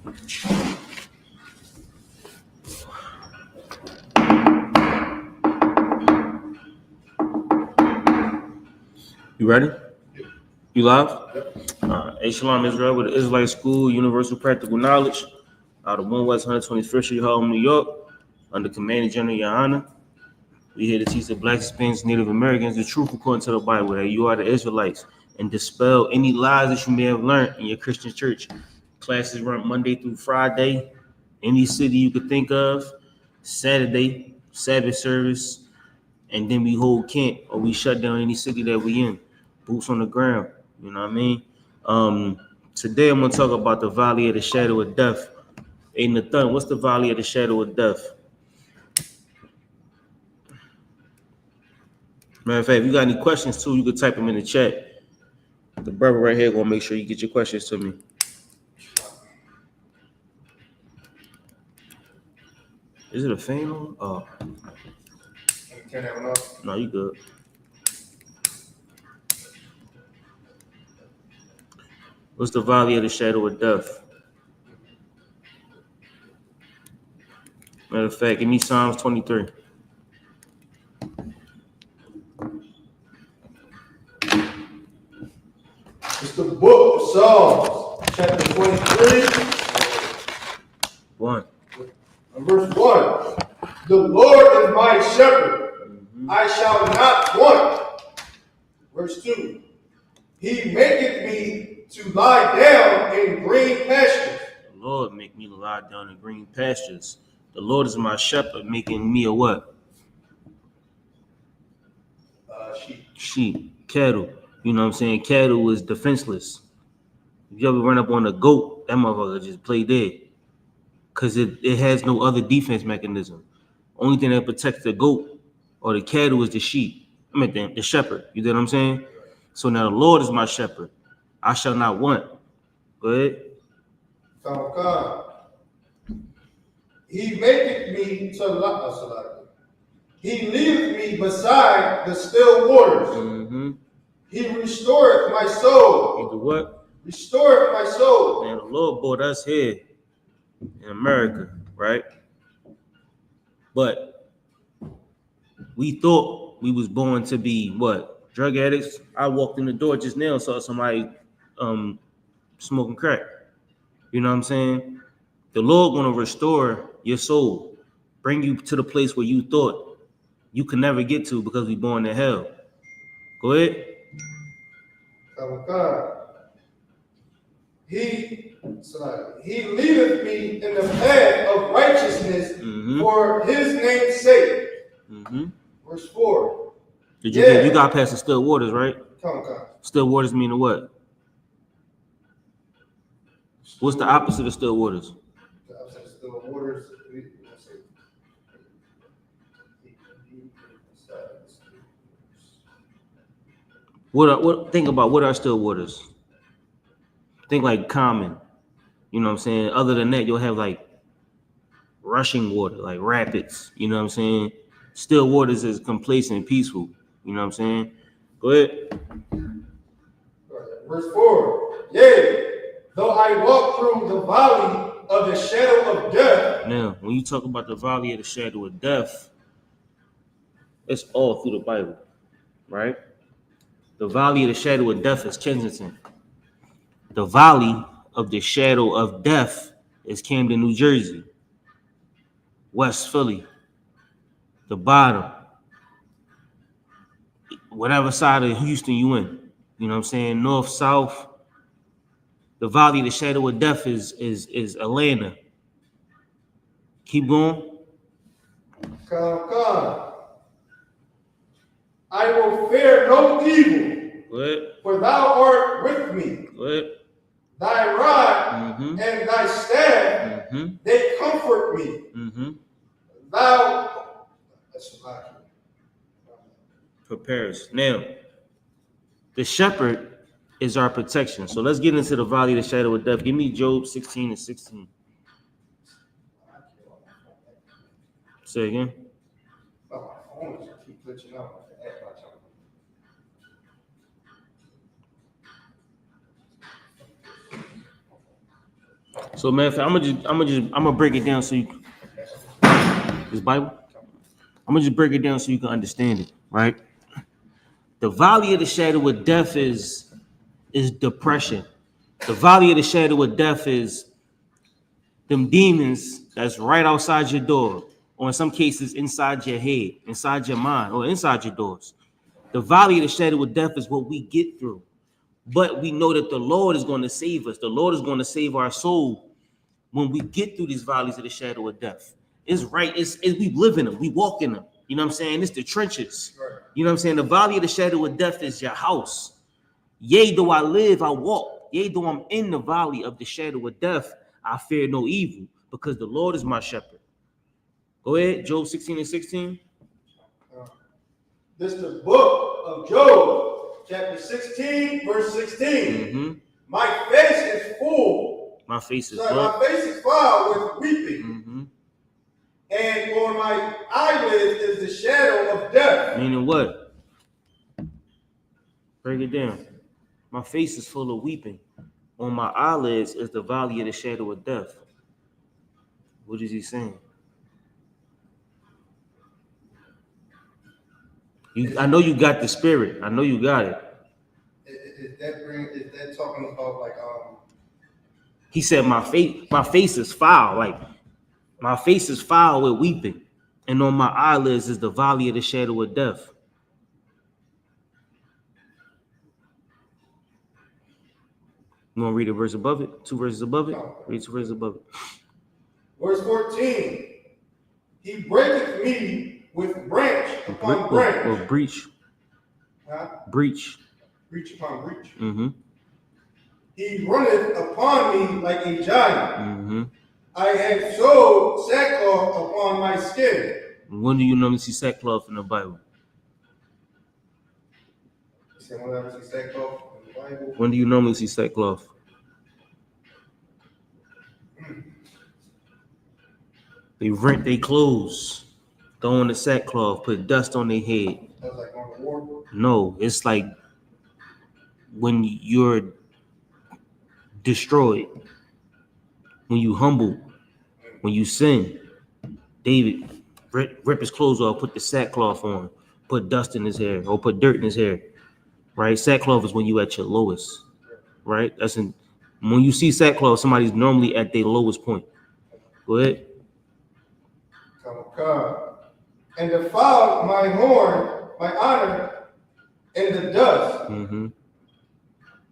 You ready? You live? Shalom Israel with the Israelite School, Universal Practical Knowledge, out of 1 West 125th Street, Harlem, New York, under Commanding General YAHANNA. We here to teach the Blacks, Hispanics, Native Americans the truth according to the Bible, that you are the Israelites, and dispel any lies that you may have learned in your Christian church. Classes run Monday through Friday, any city you could think of, Saturday, Sabbath service, and then we hold camp or we shut down any city that we in. Boots on the ground, you know what I mean? Today I'm gonna talk about the valley of the shadow of death. Hey Nathan, what's the valley of the shadow of death? Matter of fact, if you got any questions too, you can type them in the chat. The brother right here gonna make sure you get your questions to me. Is it a fan on? Oh. Turn that one off? No, you good. What's the valley of the shadow of death? Matter of fact, give me Psalms 23. It's the book of Psalms, chapter 23. 1. Verse 1. The Lord is my shepherd, I shall not want. Verse 2. He maketh me to lie down in green pastures. The Lord make me lie down in green pastures. The Lord is my shepherd, making me a what? Sheep. Sheep, cattle. You know what I'm saying? Cattle is defenseless. If you ever run up on a goat, that motherfucker just play dead. Because it has no other defense mechanism. Only thing that protects the goat or the cattle is the sheep. I mean, the shepherd. You know what I'm saying? So now the Lord is my shepherd. I shall not want. Go ahead. He maketh me to lie. He leadeth me beside the still waters. Mm-hmm. He restoreth my soul. He do what? Restoreth my soul. Man, the Lord brought us here in America, right? But we thought we was born to be what? Drug addicts. I walked in the door just now, saw somebody smoking crack. You know what I'm saying? The Lord gonna restore your soul, bring you to the place where you thought you could never get to because we born in hell. Go ahead. He leadeth me in the path of righteousness for his name's sake. Verse 4. Did you get, you got past the still waters, right? Come. Still waters mean what? What's the opposite of still waters? The opposite of still waters. What think about what are still waters? Think like common. You know what I'm saying? Other than that, you'll have like rushing water, like rapids. You know what I'm saying? Still waters is complacent and peaceful. You know what I'm saying? Go ahead. Verse 4. Yea, though I walk through the valley of the shadow of death. Now, when you talk about the valley of the shadow of death, it's all through the Bible, right? The valley of the shadow of death is Kensington. The valley of the shadow of death is Camden, New Jersey. West Philly. The bottom. Whatever side of Houston you in. You know what I'm saying? North, south. The valley of the shadow of death is Atlanta. Keep going. Come. I will fear no evil. Good. For thou art with me. Good. Thy rod and thy staff, they comfort me. Thou prepares. Now, the shepherd is our protection. So let's get into the valley of the shadow of death. Give me Job 16 and 16. Say again. So, man, I'm gonna break it down so you this Bible. I'm gonna just break it down so you can understand it, right? The valley of the shadow of death is depression. The valley of the shadow of death is them demons that's right outside your door, or in some cases inside your head, inside your mind, or inside your doors. The valley of the shadow of death is what we get through. But we know that the Lord is going to save us. The Lord is going to save our soul when we get through these valleys of the shadow of death. It's right. It's we live in them. We walk in them. You know what I'm saying? It's the trenches. You know what I'm saying? The valley of the shadow of death is your house. Yea, though I live, I walk. Yea, though I'm in the valley of the shadow of death, I fear no evil, because the Lord is my shepherd. Go ahead, Job 16:16. This is the book of Job, chapter 16, verse 16. Mm-hmm. My face is full. My face is my face is foul with weeping. Mm-hmm. And on my eyelids is the shadow of death. Meaning what? Break it down. My face is full of weeping. On my eyelids is the valley of the shadow of death. What is he saying? I know you got the spirit. I know you got it. Is that talking about like He said my face is foul. Like my face is foul with weeping. And on my eyelids is the valley of the shadow of death. You want to read a verse above it? 2 verses above it? Read 2 verses above it. Verse 14. He breaketh me with branch upon branch. Or breach. Huh? Breach. Breach upon breach. Mm-hmm. He runneth upon me like a giant. Mm-hmm. I have sewed sackcloth upon my skin. When do you normally see sackcloth in the Bible? When do you normally see sackcloth? They rent their clothes, throw on the sackcloth, put dust on their head. That's like on the war? No, it's like when you're destroyed, when you humble, when you sin. David rip his clothes off, put the sackcloth on, put dust in his hair, or put dirt in his hair. Right? Sackcloth is when you at your lowest. Right? When you see sackcloth, somebody's normally at their lowest point. Go ahead. And defiled my horn, my honor, in the dust. Mm-hmm.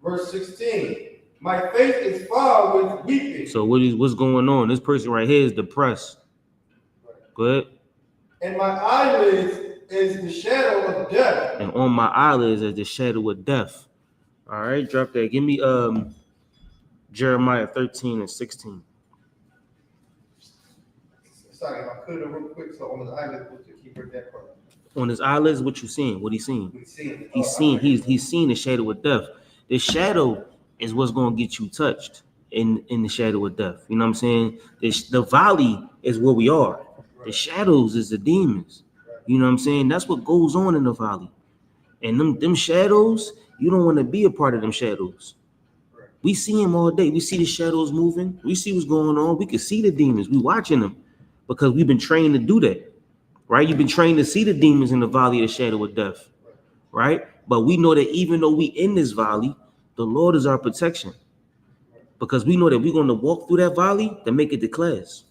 Verse 16. My face is foul with weeping. So what's going on? This person right here is depressed. Go ahead. And my eyelids is the shadow of death. And on my eyelids is the shadow of death. All right, drop that. Give me Jeremiah 13:16. Sorry, if I could real quick. So on his eyelids, keep that part. On his eyelids, what you seeing? What he seen? He's seen the shadow of death. The shadow is what's gonna get you touched in the shadow of death. You know what I'm saying? The valley is where we are. The shadows is the demons. You know what I'm saying? That's what goes on in the valley. And them shadows, you don't want to be a part of them shadows. We see them all day. We see the shadows moving. We see what's going on. We can see the demons. We watching them because we've been trained to do that. Right? You've been trained to see the demons in the valley of the shadow of death. Right? But we know that even though we in this valley, the Lord is our protection. Because we know that we're going to walk through that valley to make it to class.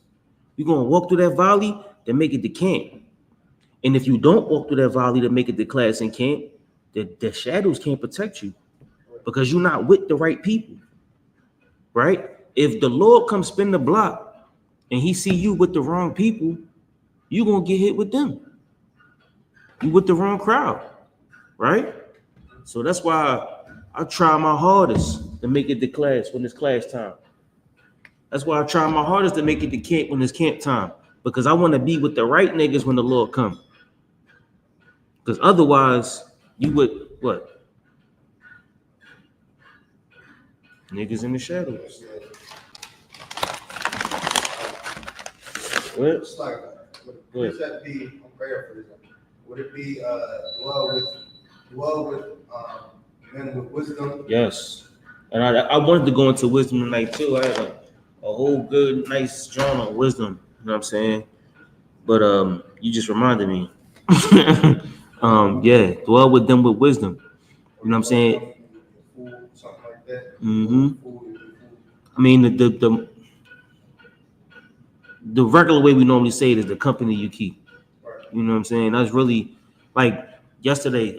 We're going to walk through that valley to make it to camp. And if you don't walk through that valley to make it to class and camp, the shadows can't protect you because you're not with the right people. Right? If the Lord comes spin the block and he see you with the wrong people, you're going to get hit with them. You with the wrong crowd. Right? So that's why I try my hardest to make it to class when it's class time. That's why I try my hardest to make it to camp when it's camp time. Because I want to be with the right niggas when the Lord comes. Because otherwise, you would, what? Niggas in the shadows. What? It's like, would that be, I'm paraphrasing, would it be dwell with men with wisdom? Yes. And I wanted to go into wisdom tonight too. I had a whole good, nice drawing on wisdom. You know what I'm saying? But you just reminded me. Yeah, dwell with them with wisdom. You know what I'm saying? Something like that. Mm-hmm. I mean, the regular way we normally say it is the company you keep. You know what I'm saying? That's really like yesterday.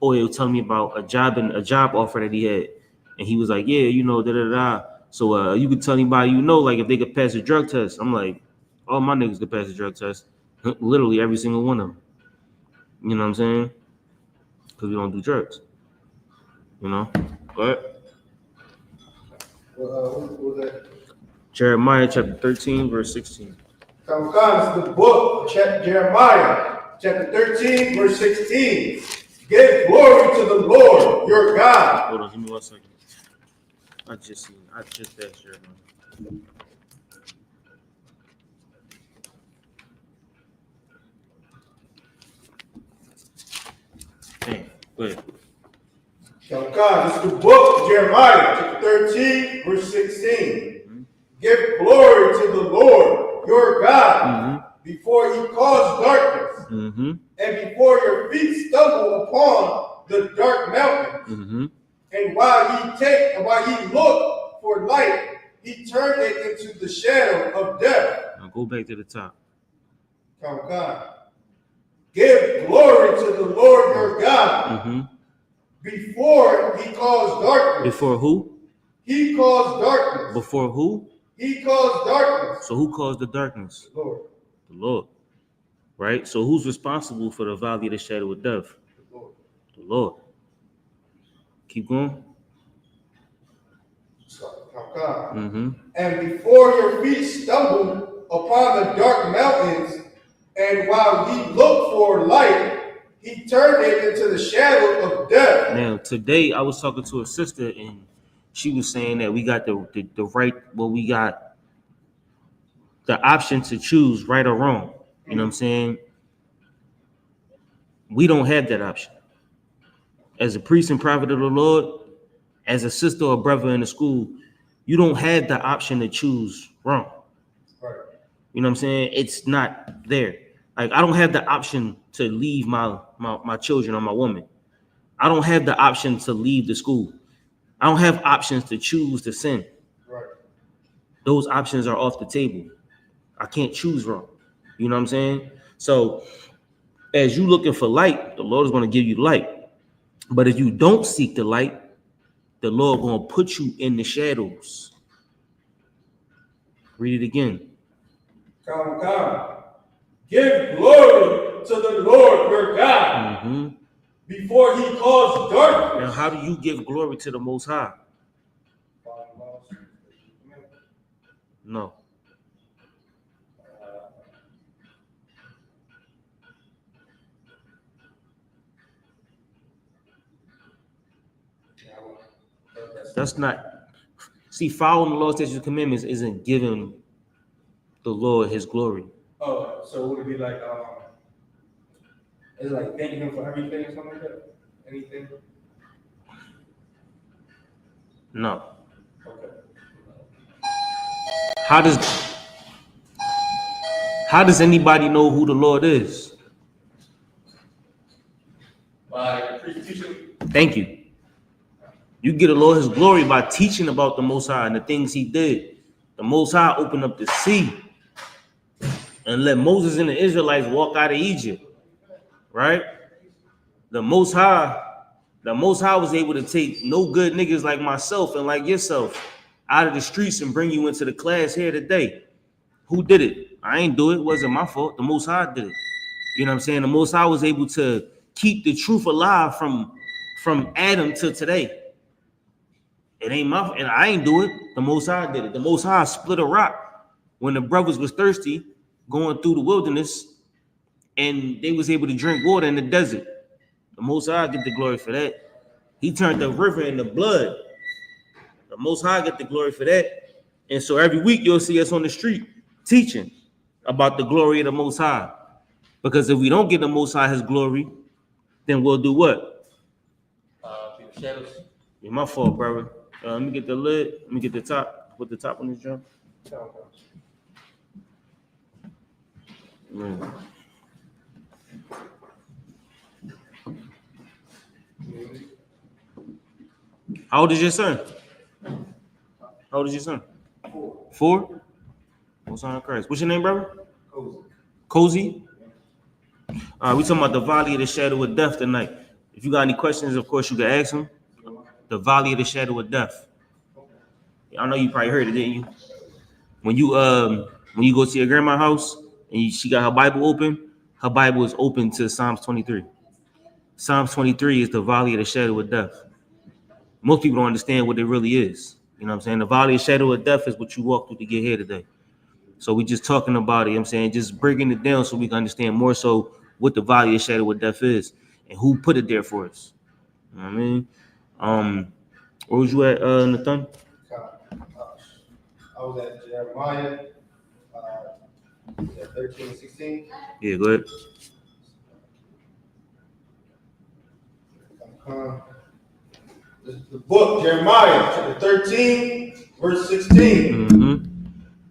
Oye was telling me about a job offer that he had, and he was like, "Yeah, you know, da da da." So you could tell anybody you know, like if they could pass a drug test. I'm like, all my niggas could pass a drug test, literally every single one of them. You know what I'm saying? Because we don't do drugs. You know, but What was that? Jeremiah chapter 13, verse 16. Come, it's the book of Jeremiah, chapter 13, verse 16. Give glory to the Lord your God. Hold on, give me 1 second. I just asked Jeremiah. Damn, go ahead. Come, it's the book of Jeremiah, chapter 13, verse 16. Give glory to the Lord your God before he caused darkness, and before your feet stumble upon the dark mountains. And while he looked for light, he turned it into the shadow of death. Now go back to the top. Come. Give glory to the Lord your God before he caused darkness. Before who? He caused darkness. Before who? He caused darkness. So who caused the darkness? The Lord. The Lord. Right? So who's responsible for the valley of the shadow of death? The Lord. The Lord. Keep going. And before your feet stumbled upon the dark mountains, and while he looked for light, he turned it into the shadow of death. Now, today I was talking to a sister, and she was saying that we got the right, well, we got the option to choose right or wrong. You know what I'm saying? We don't have that option. As a priest and prophet of the Lord, as a sister or brother in the school, you don't have the option to choose wrong. Right. You know what I'm saying? It's not there. Like, I don't have the option to leave my children or my woman. I don't have the option to leave the school. I don't have options to choose to sin. Right. Those options are off the table. I can't choose wrong. You know what I'm saying? So as you looking for light, the Lord is going to give you light. But if you don't seek the light, the Lord going to put you in the shadows. Read it again. Come. Give glory to the Lord your God before he caused darkness. Now, how do you give glory to the Most High? No. That's not. See, following the law, statutes, and commandments isn't giving the Lord his glory. Oh, so would it be like, is it like thanking him for everything or something like that? Anything? No. Okay. How does anybody know who the Lord is? By teaching. Thank you. You get the Lord his glory by teaching about the Most High and the things he did. The Most High opened up the sea and let Moses and the Israelites walk out of Egypt. Right? The Most High was able to take no good niggas like myself and like yourself out of the streets and bring you into the class here today. Who did it? I ain't do it. It wasn't my fault. The Most High did it. You know what I'm saying? The Most High was able to keep the truth alive from Adam to today. It ain't my fault, and I ain't do it. The Most High did it. The Most High split a rock when the brothers was thirsty going through the wilderness, and they was able to drink water in the desert. The Most High get the glory for that. He turned the river into blood. The Most High get the glory for that. And so every week you'll see us on the street teaching about the glory of the Most High. Because if we don't get the Most High his glory, then we'll do what? Shadows. It's my fault, brother. Let me get the lid. Let me get the top. Put the top on this jump. Mm. How old is your son? How old is your son? 4. What's on Christ? What's your name, brother? Cozy. All right, we talking about the valley of the shadow of death tonight. If you got any questions, of course, you can ask him. The valley of the shadow of death. I know you probably heard it, didn't you? When you go to your grandma's house and she got her Bible open, her Bible is open to Psalms 23. Psalms 23 is the valley of the shadow of death. Most people don't understand what it really is. You know what I'm saying? The valley of shadow of death is what you walk through to get here today. So we just talking about it, you know what I'm saying, just breaking it down so we can understand more so what the valley of shadow of death is and who put it there for us. You know what I mean? Where was you at, Nathan? I was at Jeremiah 13 and 16. Yeah, go ahead. The book, Jeremiah, chapter 13, verse 16. Mm-hmm.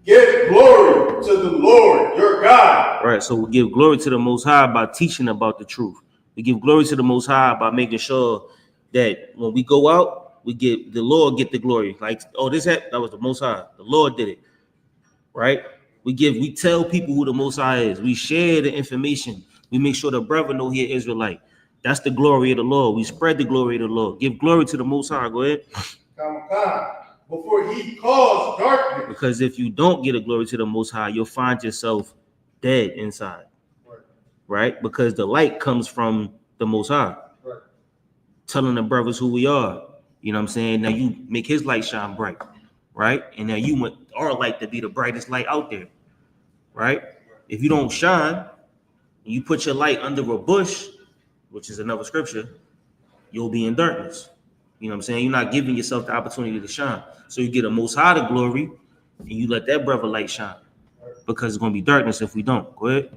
Give glory to the Lord, your God. Right, so we give glory to the Most High by teaching about the truth. We give glory to the Most High by making sure that when we go out, we get the Lord get the glory. Like, oh, that was the Most High. The Lord did it, right? We tell people who the Most High is. We share the information. We make sure the brother know he is Israelite. That's the glory of the Lord. We spread the glory of the Lord. Give glory to the Most High. Go ahead. Before he caused darkness. Because if you don't get a glory to the Most High, you'll find yourself dead inside. Right? Because the light comes from the Most High. Right. Telling the brothers who we are. You know what I'm saying? Now you make his light shine bright. Right? And now you want our light to be the brightest light out there. Right? If you don't shine, and you put your light under a bush, which is another scripture, you'll be in darkness. You know what I'm saying? You're not giving yourself the opportunity to shine. So you get a Most High the glory, and you let that brother light shine. Because it's going to be darkness if we don't. Go ahead.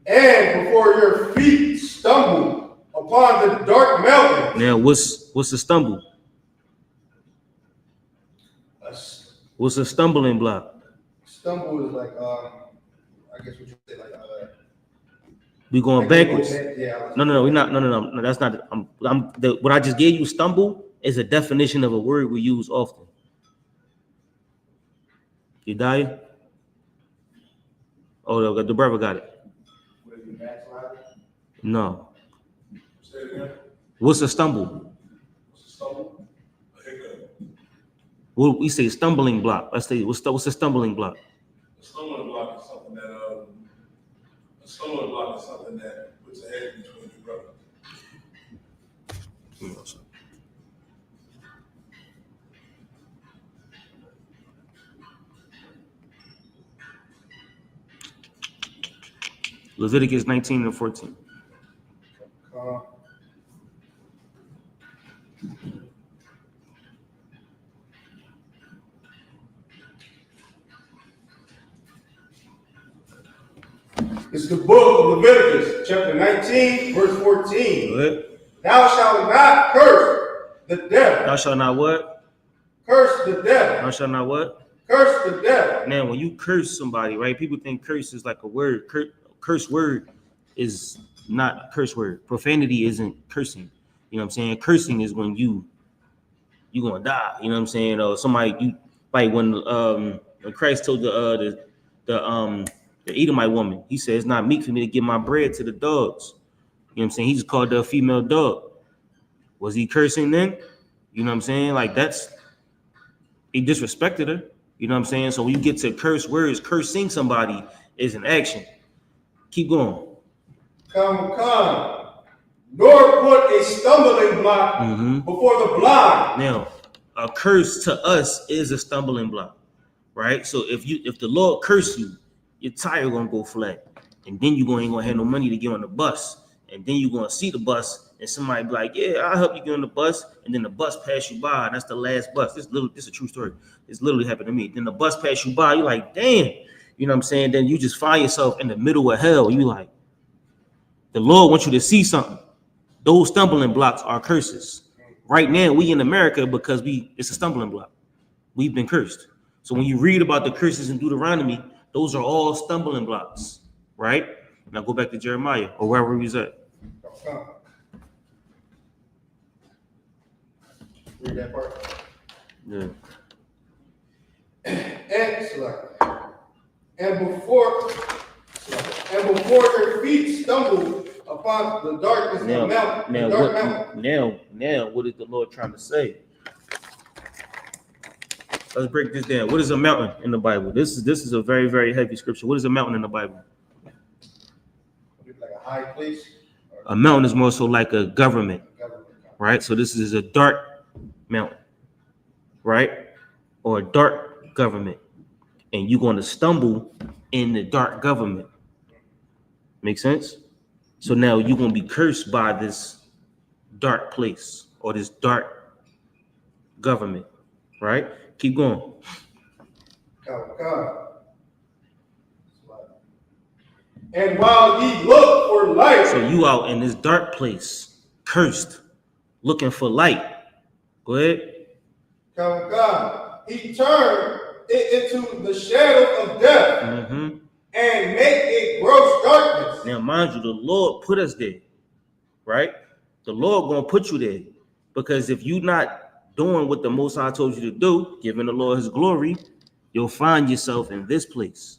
And before your feet stumble upon the dark mountains. Now, what's the stumble? What's a stumbling block? Stumble is like, I guess what you say, like, we going backwards. Yeah. No, we're not. No. That's not. What I just gave you, stumble, is a definition of a word we use often. You die? Oh, the brother got it. No. What's a stumble? Well, we say stumbling block. Let's say what's a stumbling block? A stumbling block is something that puts a hedge between your brother. Leviticus 19 and 14. It's the book of Leviticus, chapter 19, verse 14. Go ahead. Thou shalt not curse the devil. Thou shalt not what? Curse the devil. Thou shalt not what? Curse the devil. Now, when you curse somebody, right? People think curse is like a word. Curse word is not a curse word. Profanity isn't cursing. You know what I'm saying? Cursing is when you gonna die. You know what I'm saying? Or somebody like when Christ told the Edomite woman, he said, it's not meet for me to give my bread to the dogs. You know what I'm saying? He just called her a female dog. Was he cursing then? You know what I'm saying? Like he disrespected her. You know what I'm saying? So when you get to curse words, cursing somebody is an action. Keep going. Come. Nor put a stumbling block before the blind. Now, a curse to us is a stumbling block, right? So if the Lord curse you, your tire gonna go flat, and then you ain't gonna have no money to get on the bus, and then you're gonna see the bus, and somebody be like, "Yeah, I'll help you get on the bus," and then the bus pass you by, and that's the last bus. This is a true story. It's literally happened to me. Then the bus pass you by, you're like, "Damn," you know what I'm saying? Then you just find yourself in the middle of hell. You like, the Lord wants you to see something. Those stumbling blocks are curses. Right now, we in America because it's a stumbling block. We've been cursed. So when you read about the curses in Deuteronomy, those are all stumbling blocks, right? Now go back to Jeremiah or wherever he's at. Read that part. Yeah. And before your feet stumble upon the darkness of the mountain. Now, what is the Lord trying to say? Let's break this down. What is a mountain in the Bible? This is a very, very heavy scripture. What is a mountain in the Bible? Like a high place? A mountain is more so like a government, right? So this is a dark mountain, right? Or a dark government. And you're going to stumble in the dark government. Make sense? So now you're going to be cursed by this dark place or this dark government, right? Keep going. And while ye look for light. So you out in this dark place, cursed, looking for light. Go ahead. God, he turned it into the shadow of death and make it gross darkness. Now, mind you, the Lord put us there, right? The Lord gonna put you there because if you're not doing what the Most High told you to do, giving the Lord His glory, you'll find yourself in this place.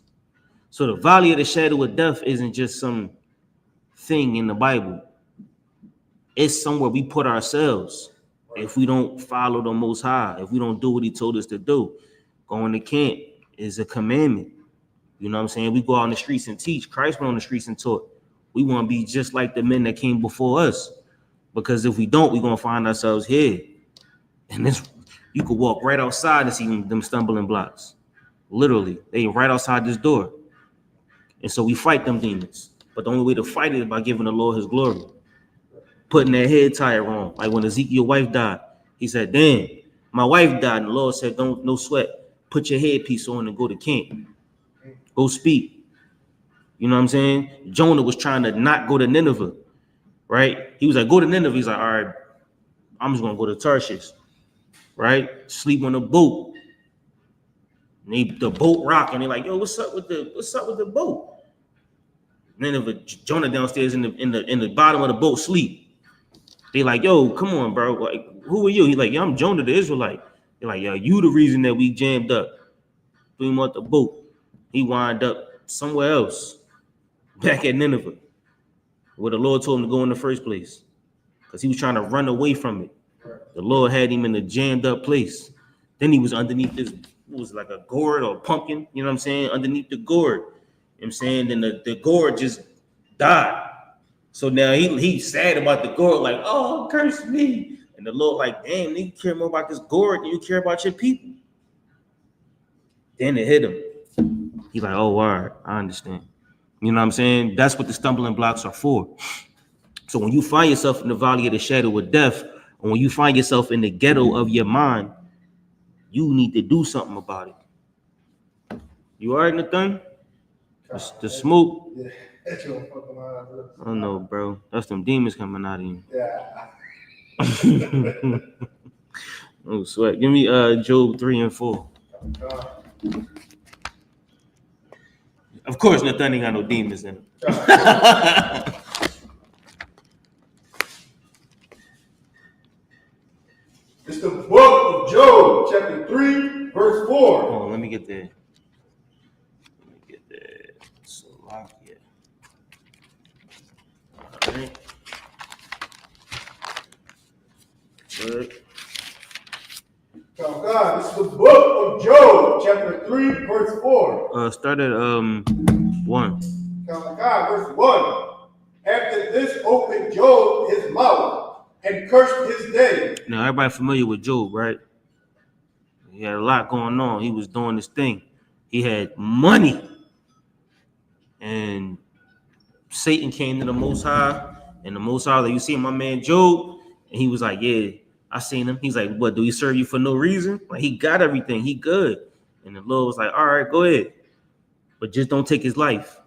So the valley of the shadow of death isn't just some thing in the Bible. It's somewhere we put ourselves if we don't follow the Most High, if we don't do what He told us to do. Going to camp is a commandment. You know what I'm saying? We go out on the streets and teach. Christ went on the streets and taught. We want to be just like the men that came before us. Because if we don't, we're going to find ourselves here. And this, you could walk right outside and see them stumbling blocks. Literally, they right outside this door. And so we fight them demons. But the only way to fight it is by giving the Lord His glory. Putting that head tie on. Like when Ezekiel's wife died, he said, damn, my wife died. And the Lord said, no sweat. Put your headpiece on and go to camp. Go speak. You know what I'm saying? Jonah was trying to not go to Nineveh, right? He was like, go to Nineveh. He's like, all right, I'm just going to go to Tarshish, right? Sleep on a boat. And the boat rocking. They're like, yo, what's up with the boat? Nineveh, Jonah downstairs in the bottom of the boat sleep. They like, yo, come on, bro. Like, who are you? He's like, yo, I'm Jonah the Israelite. They're like, yo, you the reason that we jammed up. Threw him off the boat. He wound up somewhere else, back at Nineveh, where the Lord told him to go in the first place, because he was trying to run away from it. The Lord had him in a jammed up place. Then he was underneath this, it was like a gourd or a pumpkin, you know what I'm saying? Underneath the gourd. You know what I'm saying? Then the gourd just died. So now he's sad about the gourd, like, oh, curse me. And the Lord like, damn, you care more about this gourd than you care about your people. Then it hit him. He's like, oh, all right, I understand. You know what I'm saying? That's what the stumbling blocks are for. So when you find yourself in the valley of the shadow of death, or when you find yourself in the ghetto of your mind, you need to do something about it. You all right, Nathan? The smoke? Yeah, that's your fucking mind. I don't know, bro. That's them demons coming out of you. Yeah. Oh, sweat. Give me Job 3 and 4. Of course, Nathan ain't got no demons in him. It's the book of Job, chapter 3, verse 4. Oh, let me get there. So lock it. All right. Good. Oh God, this is the book of Job, chapter 3, verse 4. Start at 1. Oh God, verse 1. After this opened Job his mouth and cursed his day. Now, everybody familiar with Job, right? He had a lot going on. He was doing this thing. He had money. And Satan came to the Most High. And the Most High was like, you see my man Job? And he was like, yeah, I seen him. He's like, what, do he serve you for no reason? Like, he got everything. He good. And the Lord was like, all right, go ahead. But just don't take his life.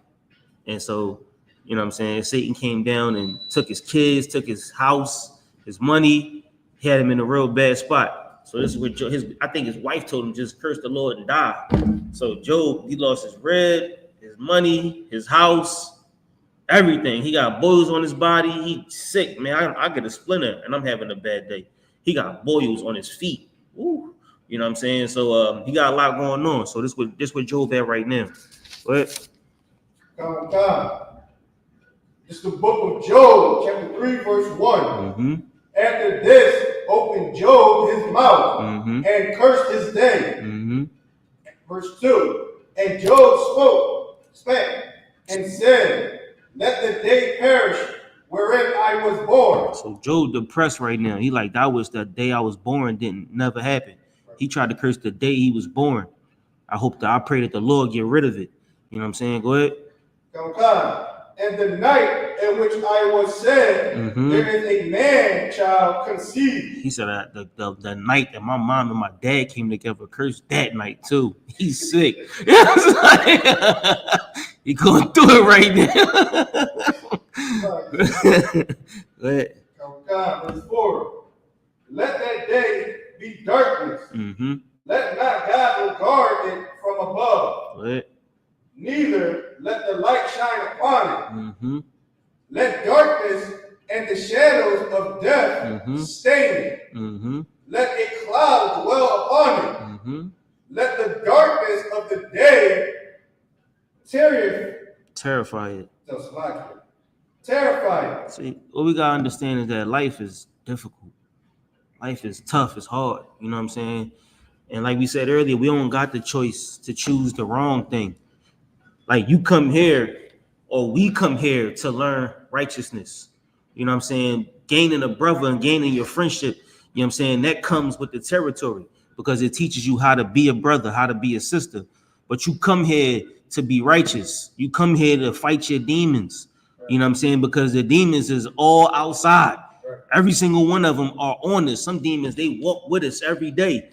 And so, you know what I'm saying? Satan came down and took his kids, took his house, his money. he had him in a real bad spot. So this is what I think his wife told him, just curse the Lord and die. So Job, he lost his bread, his money, his house, everything. He got boils on his body. He's sick, man. I get a splinter and I'm having a bad day. He got boils on his feet. Ooh. You know what I'm saying? So he got a lot going on. So this what Job at right now. What? Come. It's the book of Job, chapter 3, verse 1. Mm-hmm. After this, opened Job his mouth Mm-hmm. and cursed his day. Mm-hmm. Verse 2. And Job spake, and said, let the day perish wherein I was born. So Job depressed right now. He like, that was the day I was born never happen. He tried to curse the day he was born. I pray that the Lord get rid of it. You know what I'm saying? Go ahead. Come. And the night in which I was said, there is a man child conceived. He said that the night that my mom and my dad came together, cursed that night too. He's sick. He going through it right now. Go ahead. Come, verse 4. Let that day be darkness. Mm-hmm. Let not God regard it from above. Go ahead. Neither let the light shine upon it. Mm-hmm. Let darkness and the shadows of death stain it. Mm-hmm. Let a cloud dwell upon it. Mm-hmm. Let the darkness of the day terrify it. Terrify it. See, what we gotta understand is that life is difficult. Life is tough. It's hard. You know what I'm saying? And like we said earlier, we don't got the choice to choose the wrong thing. Like you come here, or we come here to learn righteousness. You know what I'm saying? Gaining a brother and gaining your friendship, you know what I'm saying? That comes with the territory because it teaches you how to be a brother, how to be a sister. But you come here to be righteous. You come here to fight your demons. You know what I'm saying? Because the demons is all outside. Every single one of them are on us. Some demons, they walk with us every day.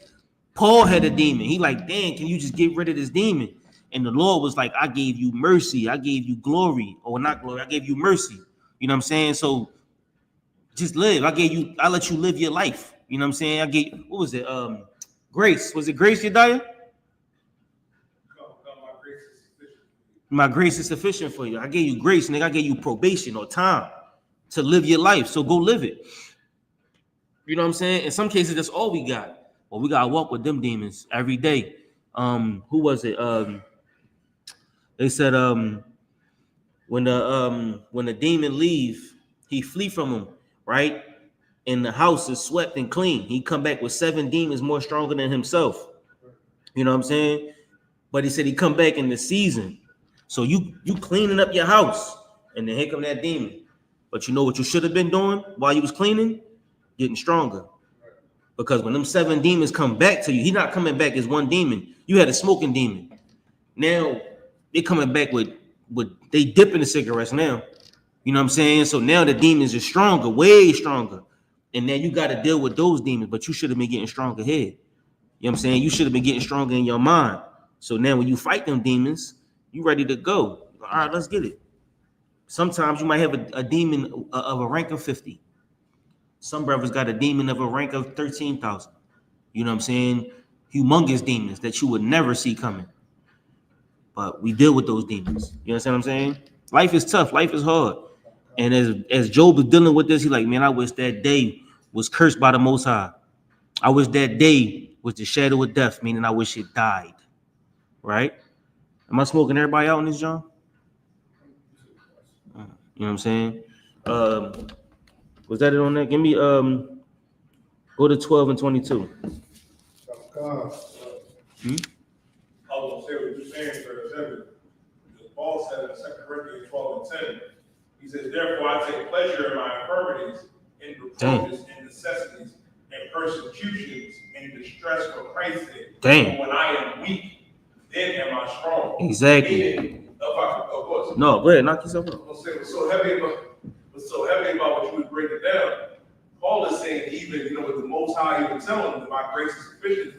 Paul had a demon. He like, damn, can you just get rid of this demon? And the Lord was like, I gave you mercy. I gave you glory. Or not glory. I gave you mercy. You know what I'm saying? So just live. I let you live your life. You know what I'm saying? I gave, what was it? Grace. Was it grace, Yediah? My grace is sufficient for you. I gave you grace, nigga. I gave you probation or time to live your life. So go live it. You know what I'm saying? In some cases, that's all we got. Well, we gotta walk with them demons every day. Who was it? They said when the demon leave, he flee from him, right? And the house is swept and clean. He come back with 7 demons more stronger than himself. You know what I'm saying? But he said he come back in the season. So you cleaning up your house, and then here come that demon. But you know what you should have been doing while you was cleaning? Getting stronger. Because when them 7 demons come back to you, he's not coming back as one demon. You had a smoking demon. Now they coming back with they dipping the cigarettes now. You know what I'm saying? So now the demons are stronger, way stronger. And now you got to deal with those demons, but you should have been getting stronger here. You know what I'm saying? You should have been getting stronger in your mind. So now when you fight them demons, you ready to go. All right, let's get it. Sometimes you might have a demon of a rank of 50. Some brothers got a demon of a rank of 13,000. You know what I'm saying? Humongous demons that you would never see coming. But we deal with those demons. You understand what I'm saying? Life is tough. Life is hard. And as Job was dealing with this, he's like, man, I wish that day was cursed by the Most High. I wish that day was the shadow of death, meaning I wish it died. Right? Am I smoking everybody out in this, John? You know what I'm saying? Was that it on that? Give me go to 12 and 22. I was gonna say what you're saying, sir. Paul said in 2 Corinthians 12 and 10, he says, therefore I take pleasure in my infirmities, in reproaches, in necessities, and persecutions, and distress for Christ's sake. For when I am weak, then am I strong. Exactly. Of course. No, go ahead, knock yourself out. What's so heavy about what you would break it down? Paul is saying, even with the Most High, he was telling them that my grace is sufficient.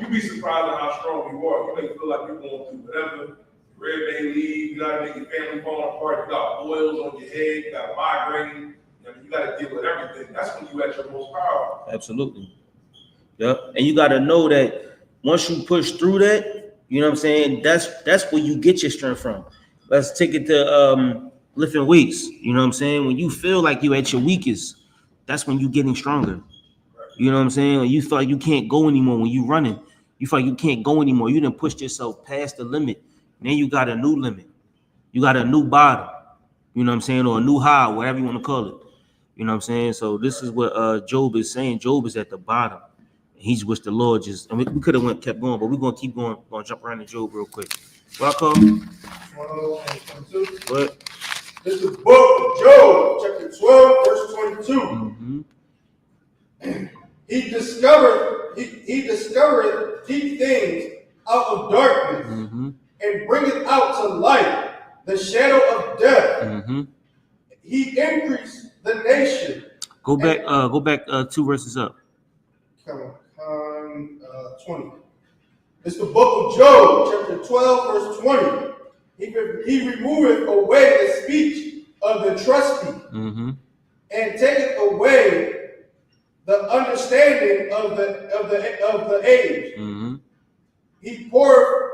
You'd be surprised at how strong you are. You may feel like you're going through whatever. Red may leave. You gotta make your family fall apart. You got boils on your head. You got a migraine. You got to deal with everything. That's when you at your most powerful. Absolutely. Yep. And you got to know that once you push through that, you know what I'm saying? That's where you get your strength from. Let's take it to lifting weights. You know what I'm saying? When you feel like you're at your weakest, that's when you're getting stronger. You know what I'm saying? When you feel like you can't go anymore, when you're running, you feel like you can't go anymore. You done pushed yourself past the limit. Then you got a new limit. You got a new bottom. You know what I'm saying? Or a new high, whatever you want to call it. You know what I'm saying? So this is what Job is saying. Job is at the bottom. He's with the Lord just, and we could have kept going, but we're going to keep going. We're going to jump around to Job real quick. What I call? What? This is the book of Job, chapter 12, verse 22. Mm-hmm. He discovered deep things out of darkness, Mm-hmm. and bringeth out to light the shadow of death. Mm-hmm. He increased the nation. Go back 2 verses up. Come on, 20. It's the book of Job, chapter 12, verse 20. He removeth away the speech of the trusty, Mm-hmm. and taketh away the understanding of the age. Mm-hmm. He poureth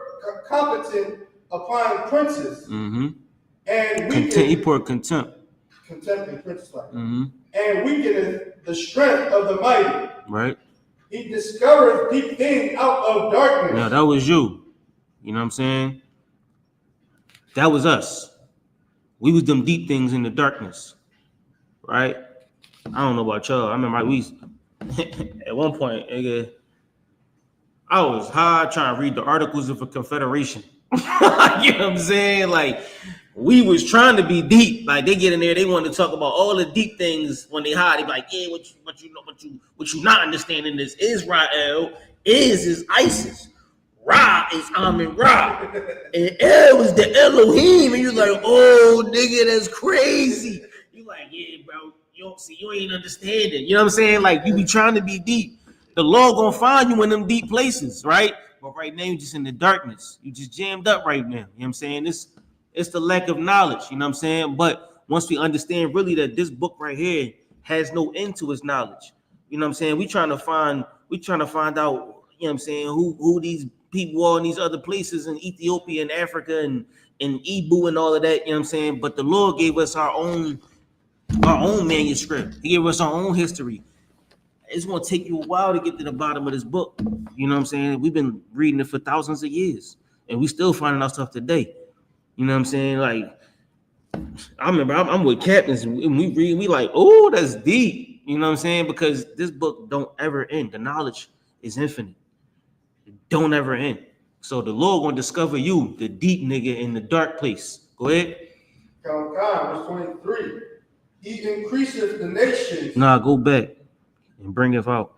competent upon princes, Mm-hmm. and He poured contempt. contempt in princes, Mm-hmm. and weakeneth the strength of the mighty. Right. He discovereth deep things out of darkness. Now that was you. You know what I'm saying? That was us. We was them deep things in the darkness. Right? I don't know about y'all. I remember at one point, nigga, I was high trying to read the Articles of the Confederation. You know what I'm saying? Like, we was trying to be deep. Like, they get in there, they want to talk about all the deep things when they hide. They be like, yeah, what you not understanding is Israel is ISIS. Ra is Amin Ra. And El was the Elohim. And you're like, oh, nigga, that's crazy. You like, yeah, bro, you ain't understanding. You know what I'm saying? Like, you be trying to be deep. The Lord gonna find you in them deep places, right? But right now, you're just in the darkness. You just jammed up right now. You know what I'm saying? It's the lack of knowledge, you know what I'm saying? But once we understand really that this book right here has no end to its knowledge, you know what I'm saying? We trying to find out, you know what I'm saying, who these people are in these other places in Ethiopia and Africa and Ebu and all of that, you know what I'm saying? But the Lord gave us our own manuscript. He gave us our own history. It's gonna take you a while to get to the bottom of this book. You know what I'm saying? We've been reading it for thousands of years, and we still finding out stuff today. You know what I'm saying? Like, I remember I'm with captains, and we read, we like, oh, that's deep. You know what I'm saying? Because this book don't ever end. The knowledge is infinite. It don't ever end. So the Lord gonna discover you, the deep nigga in the dark place. Go ahead. Verse 23. He increaseth the nations. Nah, go back and bring it out.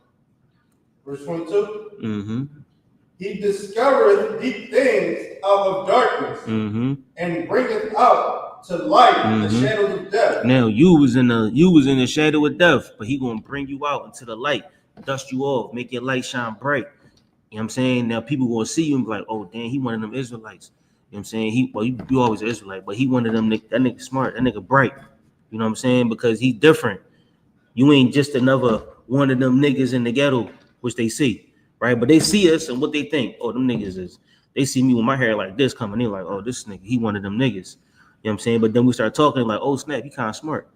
Verse 22. Mm-hmm. He discovereth deep things out of darkness, Mm-hmm. and bringeth out to light Mm-hmm. the shadows of death. Now you was in the shadow of death, but he gonna bring you out into the light, dust you off, make your light shine bright. You know what I'm saying? Now people gonna see you and be like, oh damn, he one of them Israelites. You know what I'm saying? You always an Israelite, but he one of them, that nigga smart, that nigga bright. You know what I'm saying? Because he's different. You ain't just another one of them niggas in the ghetto, which they see, right? But they see us and what they think. Oh, them niggas is, they see me with my hair like this coming in, like, oh, this nigga, he one of them niggas. You know what I'm saying? But then we start talking like, oh, snap, he kind of smart.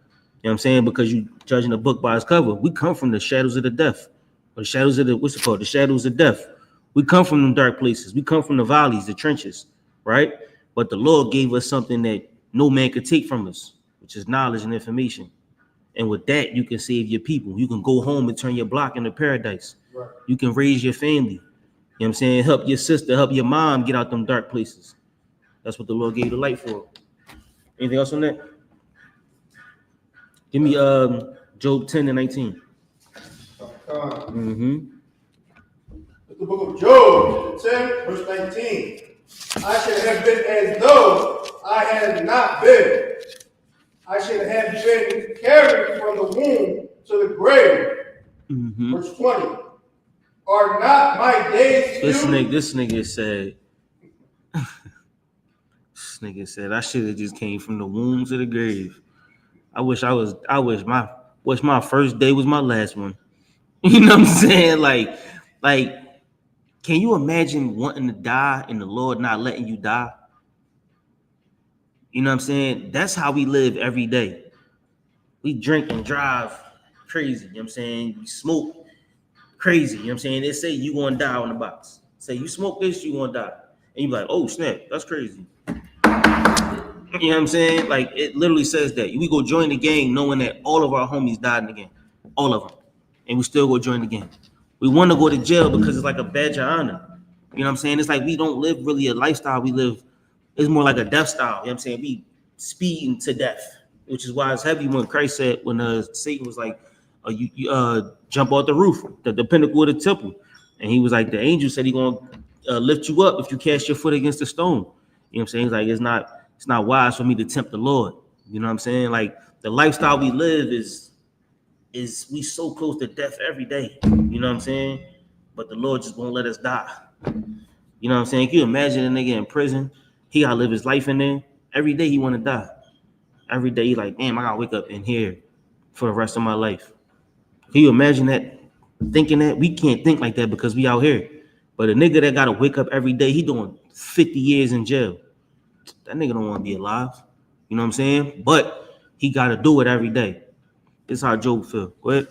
You know what I'm saying? Because you judging a book by its cover. We come from the shadows of the death. Or the shadows of what's it called? The shadows of death. We come from them dark places. We come from the valleys, the trenches, right? But the Lord gave us something that no man could take from us, which is knowledge and information. And with that, you can save your people. You can go home and turn your block into paradise. Right. You can raise your family. You know what I'm saying? Help your sister, help your mom get out them dark places. That's what the Lord gave you the light for. Anything else on that? Give me Job 10 and 19. Mm-hmm. The book of Job, 10, verse 19. I should have been as though I had not been. I should have been carried from the womb to the grave. Mm-hmm. Verse 20. Are not my days few? This nigga said, this nigga said, I should have just came from the womb to the grave. I wish my first day was my last one. You know what I'm saying? Like, can you imagine wanting to die and the Lord not letting you die? You know what I'm saying? That's how we live every day. We drink and drive crazy. You know what I'm saying? We smoke crazy. You know what I'm saying? They say you gonna die on the box. Say you smoke this, you gonna die. And you be like, oh snap, that's crazy. You know what I'm saying? Like, it literally says that. We go join the gang knowing that all of our homies died in the game. All of them. And we still go join the gang. We want to go to jail because it's like a badge of honor. You know what I'm saying? It's like we don't live really a lifestyle. We live, it's more like a death style. You know what I'm saying? We speeding to death, which is why it's heavy when Christ said, when Satan was like, you jump off the roof, the pinnacle of the temple. And he was like, the angel said he gonna lift you up if you cast your foot against the stone. You know what I'm saying? He's like, it's not wise for me to tempt the Lord. You know what I'm saying? Like, the lifestyle we live is we so close to death every day. You know what I'm saying? But the Lord just won't let us die. You know what I'm saying? Can you imagine a nigga in prison? He gotta live his life in there. Every day he wanna die. Every day he like, damn, I gotta wake up in here for the rest of my life. Can you imagine that? Thinking that? We can't think like that because we out here. But a nigga that gotta wake up every day, he doing 50 years in jail. That nigga don't want to be alive. You know what I'm saying? But he gotta do it every day. This is how Job feel. Go ahead.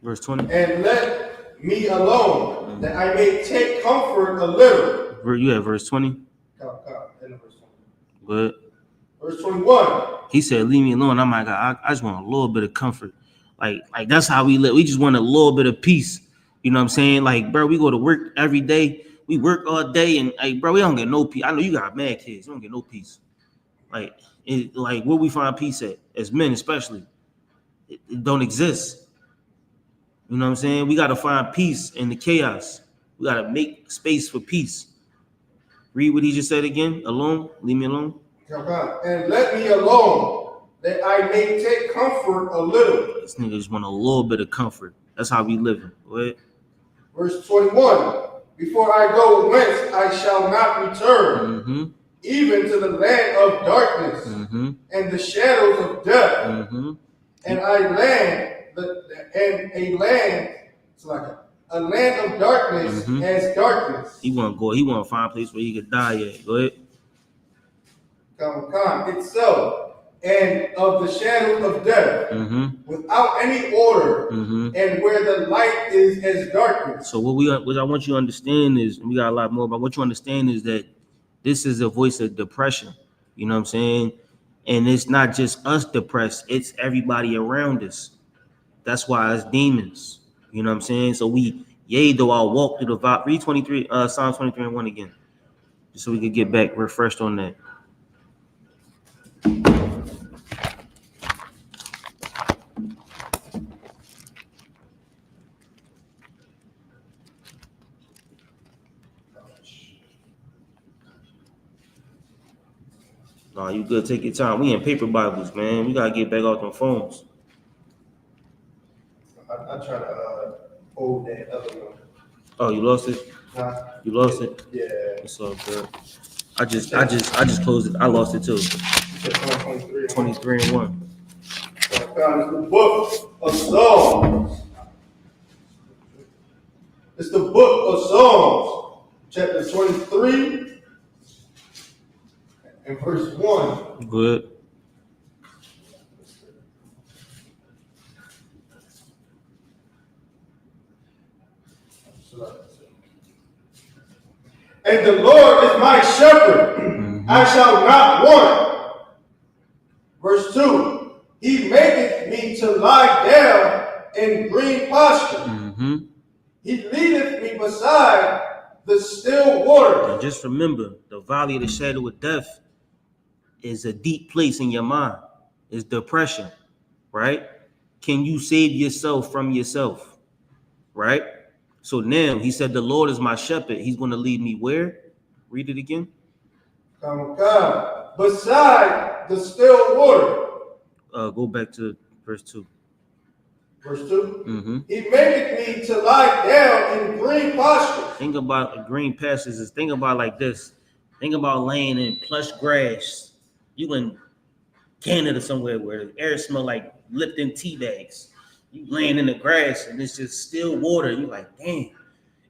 Verse 20. And let me alone, that I may take comfort a little. You at verse 20? Go ahead. Verse 21. He said, leave me alone. I'm like, I just want a little bit of comfort. Like that's how we live. We just want a little bit of peace. You know what I'm saying? Like, bro, we go to work every day. We work all day, and like, bro, we don't get no peace. I know you got mad kids. You don't get no peace. Like where we find peace at, as men especially, it don't exist. You know what I'm saying? We got to find peace in the chaos. We got to make space for peace. Read what he just said again. Alone. Leave me alone. And let me alone, that I may take comfort a little. This nigga just want a little bit of comfort. That's how we living. Go ahead. Verse 21. Before I go whence I shall not return, even to the land of darkness and the shadows of death, and it's like a land of darkness as darkness. He want to find a place where he could die at. Go ahead. Itself, and of the shadows of death, without any order, and where the light is as darkness. So what I want you to understand is, and we got a lot more, but what you understand is that this is a voice of depression. You know what I'm saying? And it's not just us depressed, it's everybody around us. That's why it's demons. You know what I'm saying? So yea, though I'll walk through the valley. Read 23, Psalm 23 and 1 again, just so we could get back refreshed on that. No, you good. Take your time. We in paper Bibles, man. We gotta get back off them phones. I try to hold that other one. Oh, you lost it? You lost it? Yeah. It's all good. I just closed it. I lost it too. 23 and 1. I found the book of Psalms. It's the book of Psalms, chapter 23 and verse 1. Good. And the Lord is my shepherd, I shall not want. Verse 2, he maketh me to lie down in green pasture. He leadeth me beside the still water. And just remember, the valley of the shadow of death is a deep place in your mind. It's depression, right? Can you save yourself from yourself, right? So now he said, the Lord is my shepherd. He's going to lead me where? Read it again. Beside the still water. Go back to verse 2. Verse 2. He maketh me to lie down in green pastures. Think about green pastures. Think about like this. Think about laying in plush grass. You in Canada somewhere where the air smell like Lipton tea bags. You laying in the grass and it's just still water. You like, damn.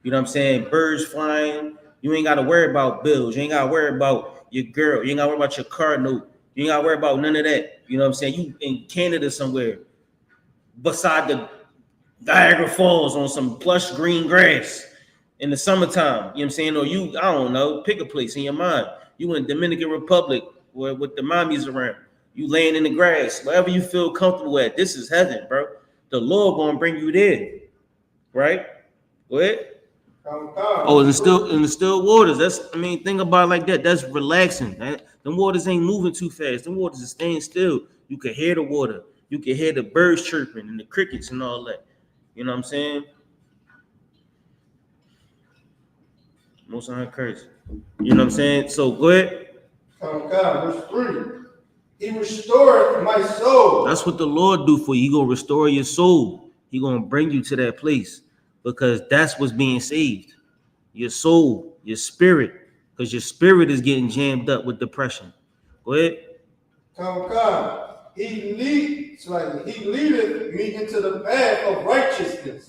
You know what I'm saying? Birds flying. You ain't got to worry about bills. You ain't got to worry about your girl. You ain't got to worry about your car note. You ain't got to worry about none of that. You know what I'm saying? You in Canada somewhere beside the Niagara Falls on some plush green grass in the summertime. You know what I'm saying? Or you, I don't know, pick a place in your mind. You in Dominican Republic where with the mommies around. You laying in the grass, wherever you feel comfortable at. This is heaven, bro. The Lord gonna bring you there, right? Go ahead. Oh, and the still waters. That's, I mean, think about it like that. That's relaxing. Man. The waters ain't moving too fast. The waters are staying still. You can hear the water. You can hear the birds chirping and the crickets and all that. You know what I'm saying? Most High curse. You know what I'm saying? So go ahead. God, verse 3. He restored my soul. That's what the Lord do for you. He gonna restore your soul. He gonna bring you to that place because that's what's being saved. Your soul, your spirit, because your spirit is getting jammed up with depression. Go ahead. God, he leadeth me into the path of righteousness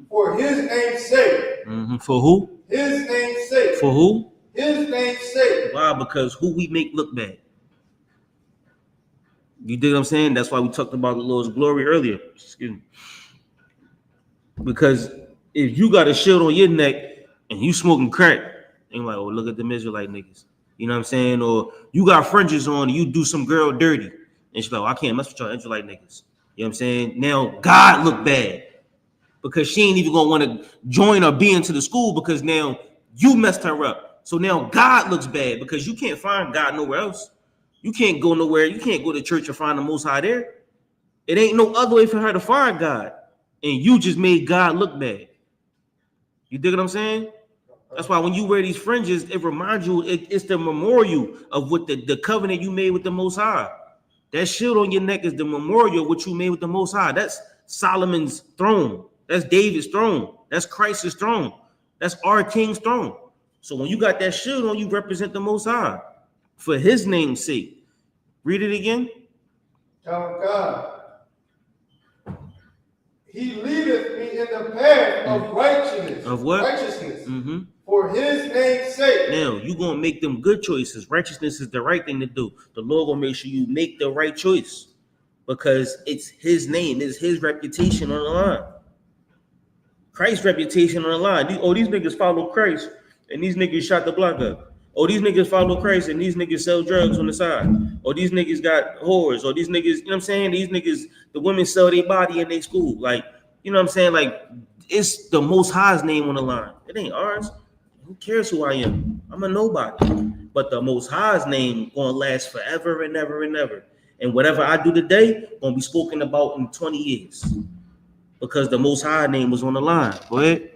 for his name's sake. For who? His name's sake. For who? His name's sake. Why? Because who we make look bad. You dig what I'm saying? That's why we talked about the Lord's glory earlier. Excuse me. Because if you got a shield on your neck and you smoking crack, and like, oh, look at them Israelite niggas. You know what I'm saying? Or you got fringes on and you do some girl dirty. And she's like, oh, I can't mess with y'all Israelite niggas. You know what I'm saying? Now God look bad. Because she ain't even gonna want to join or be into the school because now you messed her up. So now God looks bad because you can't find God nowhere else. You can't go nowhere. You can't go to church and find the Most High there. It ain't no other way for her to find God. And you just made God look bad. You dig what I'm saying? That's why when you wear these fringes, it reminds you, it's the memorial of what the covenant you made with the Most High. That shield on your neck is the memorial of what you made with the Most High. That's Solomon's throne. That's David's throne. That's Christ's throne. That's our King's throne. So when you got that shield on, you represent the Most High for his name's sake. Read it again. God. He leadeth me in the path of righteousness. Of what? Righteousness. For his name's sake. Now, you're going to make them good choices. Righteousness is the right thing to do. The Lord going to make sure you make the right choice because it's his name. It's his reputation on the line. Christ's reputation on the line. These niggas follow Christ and these niggas shot the block up. Oh, these niggas follow Christ and these niggas sell drugs on the side. Or these niggas got whores. Or these niggas, you know what I'm saying? These niggas, the women sell their body in their school. Like, you know what I'm saying? Like, it's the Most High's name on the line. It ain't ours. Who cares who I am? I'm a nobody. But the Most High's name gonna last forever and ever and ever. And whatever I do today gonna be spoken about in 20 years. Because the Most High name was on the line. Go ahead.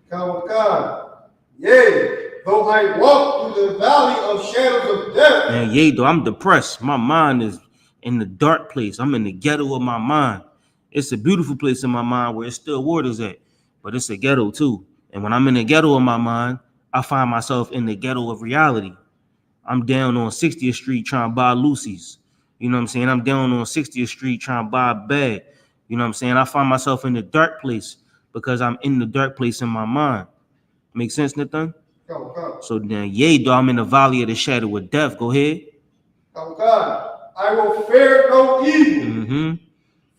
God. Yea. Though I walk through the valley of shadows of death. Man, yea, though I'm depressed. My mind is in the dark place. I'm in the ghetto of my mind. It's a beautiful place in my mind where it's still waters at, but it's a ghetto too. And when I'm in the ghetto of my mind, I find myself in the ghetto of reality. I'm down on 60th Street trying to buy Lucy's. You know what I'm saying? I'm down on 60th Street trying to buy a bag. You know what I'm saying? I find myself in the dark place because I'm in the dark place in my mind. Make sense, Nathan? So then, yea, though I'm in the valley of the shadow of death. Go ahead. Oh God, I will fear no evil,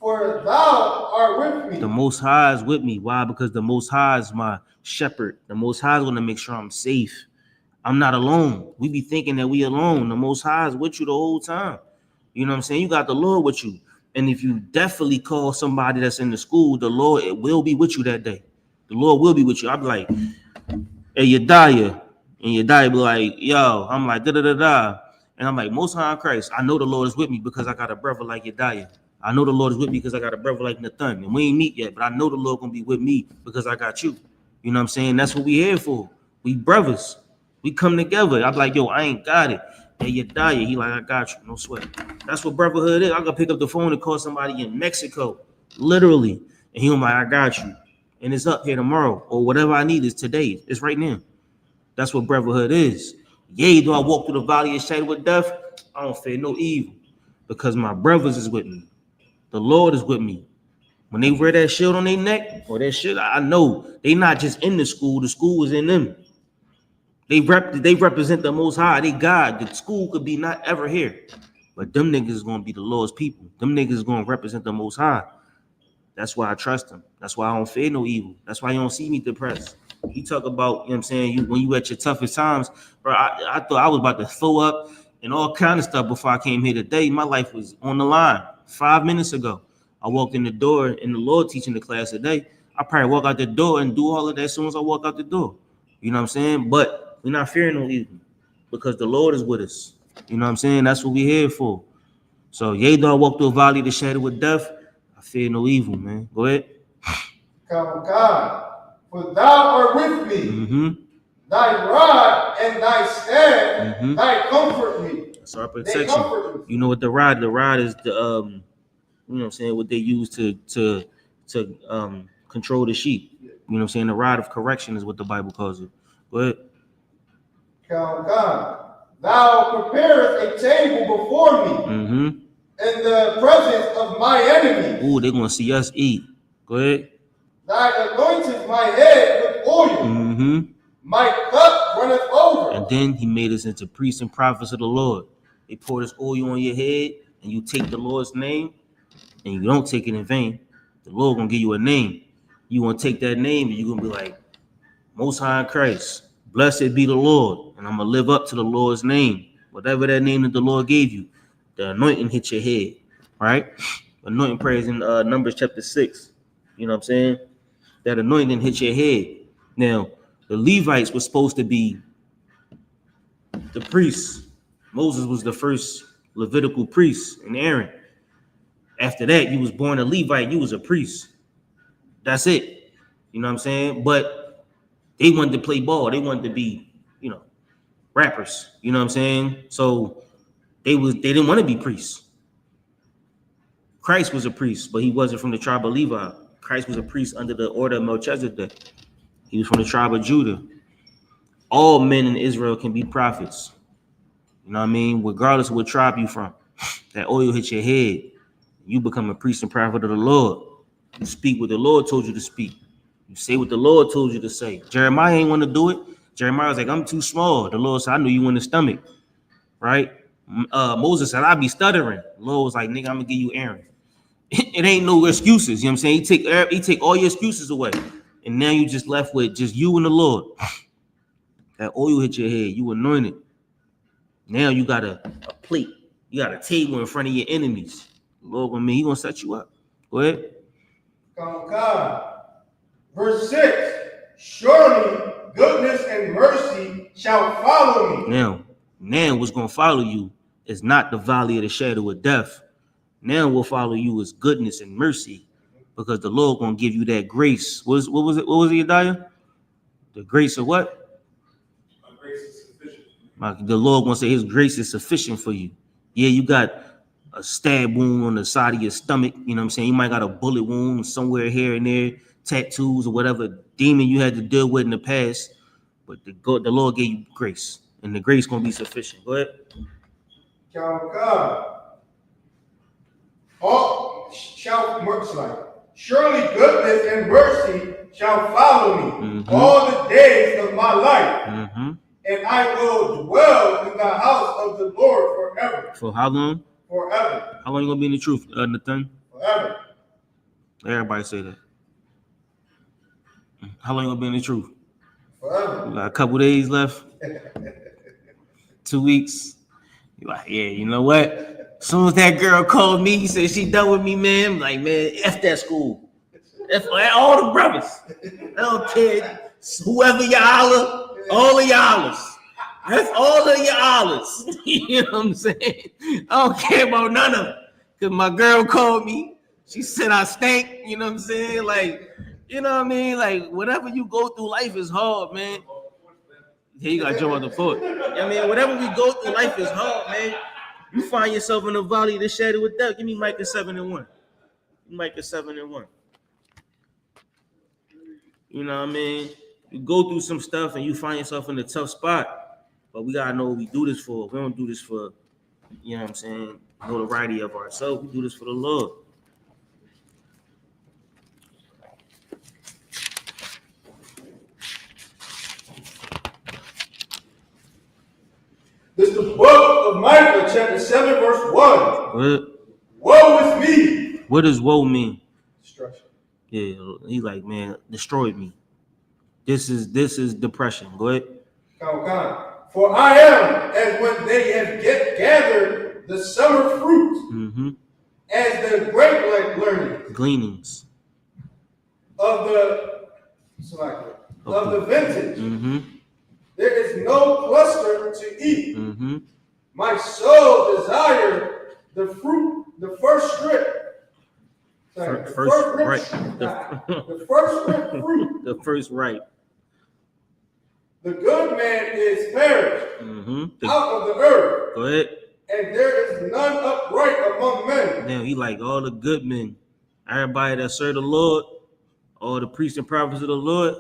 for thou art with me. The Most High is with me. Why? Because the Most High is my shepherd. The Most High is going to make sure I'm safe. I'm not alone. We be thinking that we alone. The Most High is with you the whole time. You know what I'm saying? You got the Lord with you. And if you definitely call somebody that's in the school, the Lord, it will be with you that day. The Lord will be with you. I'll be like, hey, Yediah. And Yediah be like, yo. I'm like, da-da-da-da. And I'm like, Most High Christ, I know the Lord is with me because I got a brother like Yediah. I know the Lord is with me because I got a brother like Nathan. And we ain't meet yet, but I know the Lord going to be with me because I got you. You know what I'm saying? That's what we here for. We brothers. We come together. I'm like, yo, I ain't got it. Hey, Yediah. He like, I got you. No sweat. That's what brotherhood is. I got to pick up the phone and call somebody in Mexico. Literally. And he was like, I got you. And it's up here tomorrow. Or whatever I need is today. It's right now. That's what brotherhood is. Yea, though I walk through the valley of shadow of death, I don't fear no evil, because my brothers is with me. The Lord is with me. When they wear that shield on their neck, or that shit, I know they not just in the school is in them. They represent the Most High. They God. The school could be not ever here, but them niggas is gonna be the Lord's people. Them niggas is gonna represent the Most High. That's why I trust him. That's why I don't fear no evil. That's why you don't see me depressed. He talk about, you know what I'm saying, when you at your toughest times, bro. I thought I was about to throw up and all kind of stuff before I came here today. My life was on the line 5 minutes ago. I walked in the door and the Lord teaching the class today. I probably walk out the door and do all of that as soon as I walk out the door. You know what I'm saying? But we're not fearing no evil because the Lord is with us. You know what I'm saying? That's what we're here for. So, yea, though I walk through a valley of the shadow of death, I fear no evil, man. Go ahead. Come, God, for thou art with me. Mm-hmm. Thy rod and thy staff, thy comfort me. That's our protection. You know what the rod is the you know what I'm saying, what they use to control the sheep. You know what I'm saying? The rod of correction is what the Bible calls it. Go ahead. Come, God, thou preparest a table before me in the presence of my enemies. Ooh, they're gonna see us eat. Go ahead. Thy anointest my head with oil. My cup runneth over. And then he made us into priests and prophets of the Lord. They pour this oil on your head, and you take the Lord's name, and you don't take it in vain. The Lord gonna give you a name. You gonna take that name, and you're gonna be like, Most High in Christ, blessed be the Lord, and I'm gonna live up to the Lord's name. Whatever that name that the Lord gave you, the anointing hit your head, right? Anointing praise in Numbers chapter 6. You know what I'm saying? That anointing hit your head. Now, the Levites were supposed to be the priests. Moses was the first Levitical priest, and Aaron. After that, you was born a Levite, you was a priest. That's it. You know what I'm saying? But they wanted to play ball. They wanted to be, you know, rappers. You know what I'm saying? So they didn't want to be priests. Christ was a priest, but he wasn't from the tribe of Levi. Christ was a priest under the order of Melchizedek. He was from the tribe of Judah. All men in Israel can be prophets. You know what I mean? Regardless of what tribe you from. That oil hits your head. You become a priest and prophet of the Lord. You speak what the Lord told you to speak. You say what the Lord told you to say. Jeremiah ain't want to do it. Jeremiah was like, I'm too small. The Lord said, I knew you in the stomach. Right? Moses said, I'll be stuttering. The Lord was like, nigga, I'm going to give you Aaron. It ain't no excuses. You know what I'm saying? He take all your excuses away. And now you just left with just you and the Lord. That oil hit your head. You anointed. Now you got a plate. You got a table in front of your enemies. The Lord gonna mean he gonna set you up. Go ahead. Come, God. Verse 6. Surely goodness and mercy shall follow me. Now what's gonna follow you is not the valley of the shadow of death. Now what follow you is goodness and mercy, because the Lord gonna give you that grace. What was it, Yediah? The grace of what? My grace is sufficient. The Lord gonna say his grace is sufficient for you. Yeah, you got a stab wound on the side of your stomach. You know what I'm saying? You might got a bullet wound somewhere here and there, tattoos or whatever demon you had to deal with in the past. But the Lord gave you grace, and the grace gonna be sufficient. Go ahead. God. All shall surely goodness and mercy shall follow me all the days of my life, and I will dwell in the house of the Lord forever. For how long? Forever. How long you gonna be in the truth, Nathan? Forever. Everybody say that. How long you gonna be in the truth? Forever. We got a couple days left. 2 weeks. You're like, yeah, you know what? As soon as that girl called me, he said she done with me, man. I'm like, man, F that school. F all the brothers. I don't care. Whoever y'all, all of y'all. F all of y'all. You know what I'm saying? I don't care about none of them. Because my girl called me. She said I stank. You know what I'm saying? Like, you know what I mean? Like, whatever you go through, life is hard, man. Yeah, you got to jump on the foot. I mean, whatever we go through, life is hard, man. You find yourself in the valley of the shadow of death. Give me Micah 7:1. Micah 7:1. You know what I mean? You go through some stuff and you find yourself in a tough spot, but we gotta know what we do this for. We don't do this for, you know what I'm saying, notoriety of ourselves. We do this for the Lord. This is the book of Micah, chapter 7, verse 1. Woe is me. What does woe mean? Destruction. Yeah, he's like, man, destroyed me. This is depression. Go ahead. For I am as when they have gathered the summer fruit, as the grape gleanings of the vintage. There is no cluster to eat. My soul desired the fruit, the first strip. The first ripe. The good man is perished out of the earth. Go ahead. And there is none upright among men. Now he like all the good men, everybody that served the Lord, all the priests and prophets of the Lord,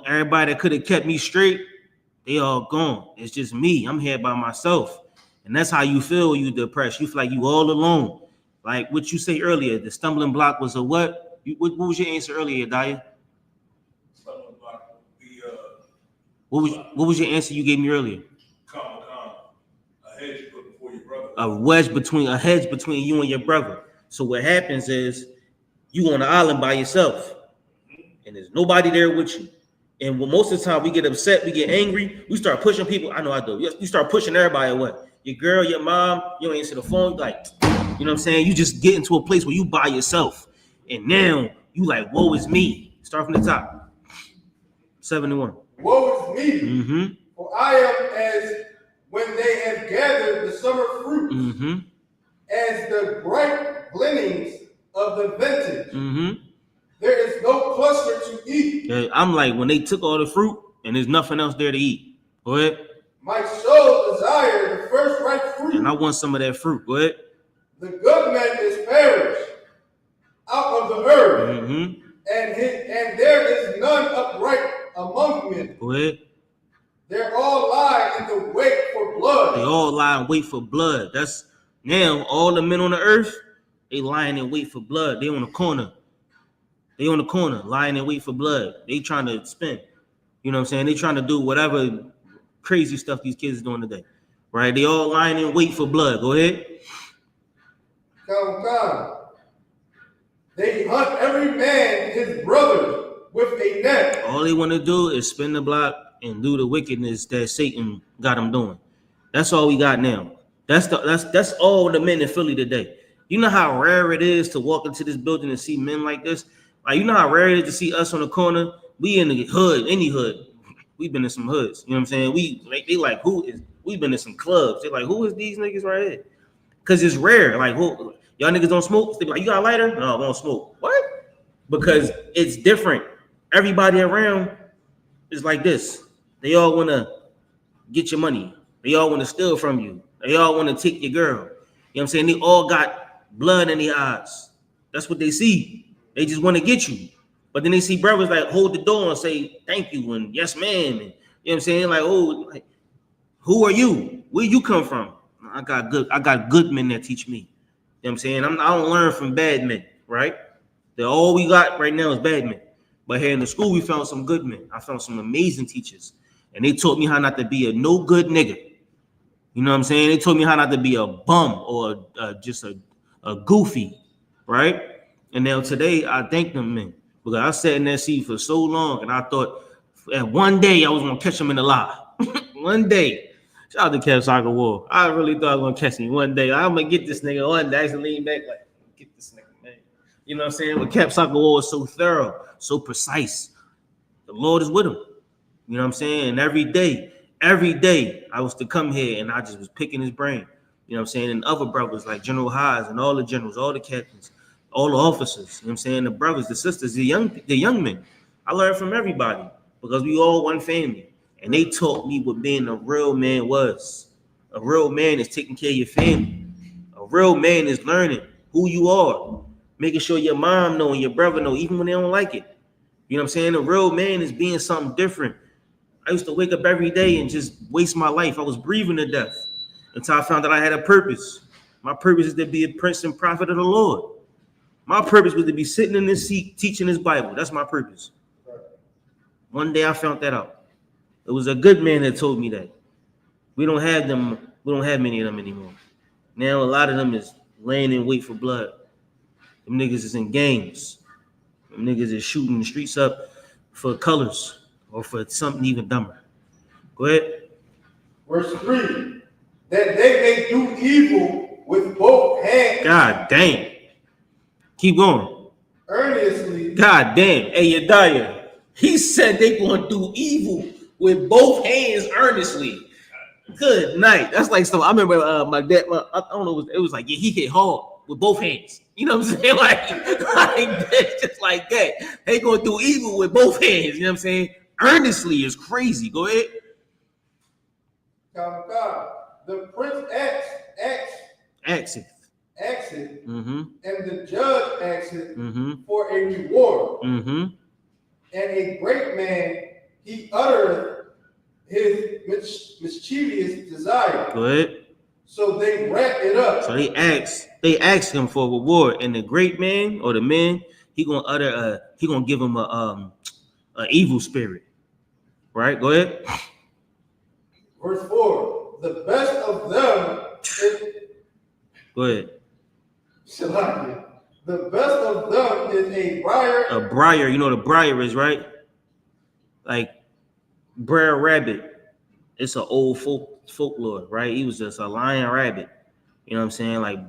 everybody that could have kept me straight, they all gone. It's just me. I'm here by myself. And that's how you feel when you depressed. You feel like you all alone. Like what you say earlier, the stumbling block was a what? What was your answer earlier, Daya? Stumbling block. What was your answer you gave me earlier? A hedge you put before your brother. A hedge between you and your brother. So what happens is you on the island by yourself, and there's nobody there with you. And when most of the time we get upset, we get angry, we start pushing people. I know I do. You start pushing everybody away. Your girl, your mom, you don't answer the phone. Like, you know what I'm saying? You just get into a place where you by yourself. And now you like, woe is me. Start from the top. 71. Woe is me. For I am as when they have gathered the summer fruit, as the bright gleanings of the vintage. There is no cluster to eat. Yeah, I'm like when they took all the fruit and there's nothing else there to eat. Go ahead. My soul desired the first ripe fruit. And I want some of that fruit. Go ahead. The good man is perished out of the earth, and there is none upright among men. Go ahead. They all lie in the wait for blood. They all lie and wait for blood. That's now all the men on the earth. They lying and wait for blood. They on the corner. They on the corner, lying and wait for blood. They trying to spin. You know what I'm saying? They trying to do whatever crazy stuff these kids are doing today. Right? They all lying and wait for blood. Go ahead. They hunt every man his brother with a net. All they want to do is spin the block and do the wickedness that Satan got them doing. That's all we got now. That's all the men in Philly today. You know how rare it is to walk into this building and see men like this? Like, you know how rare it is to see us on the corner? We in the hood, any hood. We've been in some hoods. You know what I'm saying? We've been in some clubs. They're like, who is these niggas right here? Because it's rare. Like, who, y'all niggas don't smoke? They be like, you got a lighter? No, we don't smoke. What? Because it's different. Everybody around is like this. They all want to get your money. They all want to steal from you. They all want to take your girl. You know what I'm saying? They all got blood in their eyes. That's what they see. They just want to get you. But then they see brothers like hold the door and say thank you and yes ma'am. And, you know what I'm saying? Like, oh, like, who are you? Where you come from? I got good men that teach me. You know what I'm saying? I don't learn from bad men, right? All we got right now is bad men. But here in the school, we found some good men. I found some amazing teachers. And they taught me how not to be a no good nigga. You know what I'm saying? They taught me how not to be a bum or just a goofy, right? And now today, I thank them, man. Because I sat in that seat for so long, and I thought that one day I was going to catch them in the lie. One day. Shout out to Cap Soccer War. I really thought I was going to catch me one day. I'm going to get this nigga one day. I used to lean back like, get this nigga, man. You know what I'm saying? But Cap Soccer War is so thorough, so precise. The Lord is with him. You know what I'm saying? And every day, I was to come here, and I just was picking his brain. You know what I'm saying? And other brothers like General Haas and all the generals, all the captains, all the officers, you know what I'm saying? The brothers, the sisters, the young men. I learned from everybody because we all one family. And they taught me what being a real man was. A real man is taking care of your family. A real man is learning who you are, making sure your mom know and your brother know, even when they don't like it. You know what I'm saying? A real man is being something different. I used to wake up every day and just waste my life. I was breathing to death until I found that I had a purpose. My purpose is to be a prince and prophet of the Lord. My purpose was to be sitting in this seat teaching this Bible. That's my purpose. One day I found that out. It was a good man that told me that. We don't have them. We don't have many of them anymore. Now a lot of them is laying in wait for blood. Them niggas is in gangs. Them niggas is shooting the streets up for colors or for something even dumber. Go ahead. Verse 3, that they may do evil with both hands. God damn. Keep going. Earnestly. God damn. Hey, Yadiah. He said they going to do evil with both hands earnestly. Good night. That's like something. I remember my dad, I don't know, it was like, yeah, he hit hard with both hands. You know what I'm saying? Like that, just like that. They going to do evil with both hands. You know what I'm saying? Earnestly is crazy. Go ahead. The prince acteth, and the judge acteth for a reward. And a great man, he uttereth his mischievous desire. Go ahead. So they wrap it up. So they ask him for a reward, and the great man or the man, he gonna give him a evil spirit. Right? Go ahead. Verse 4, the best of them is, go ahead. SHALAM. The best of them is a briar. A briar, you know what a briar is, right? Like Brer Rabbit. It's an old folklore, right? He was just a lying rabbit. You know what I'm saying? Like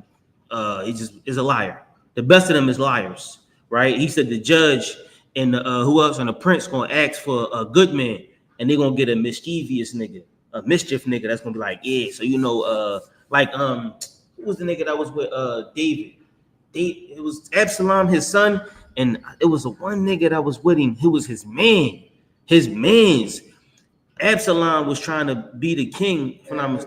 he just is a liar. The best of them is liars, right? He said the judge and who else and the prince gonna ask for a good man, and they're gonna get a mischievous nigga, a mischief nigga that's gonna be like, yeah, so you know, like who was the nigga that was with David? It was Absalom, his son, and it was a one nigga that was with him. He was his man, his man's. Absalom was trying to be the king. Yeah,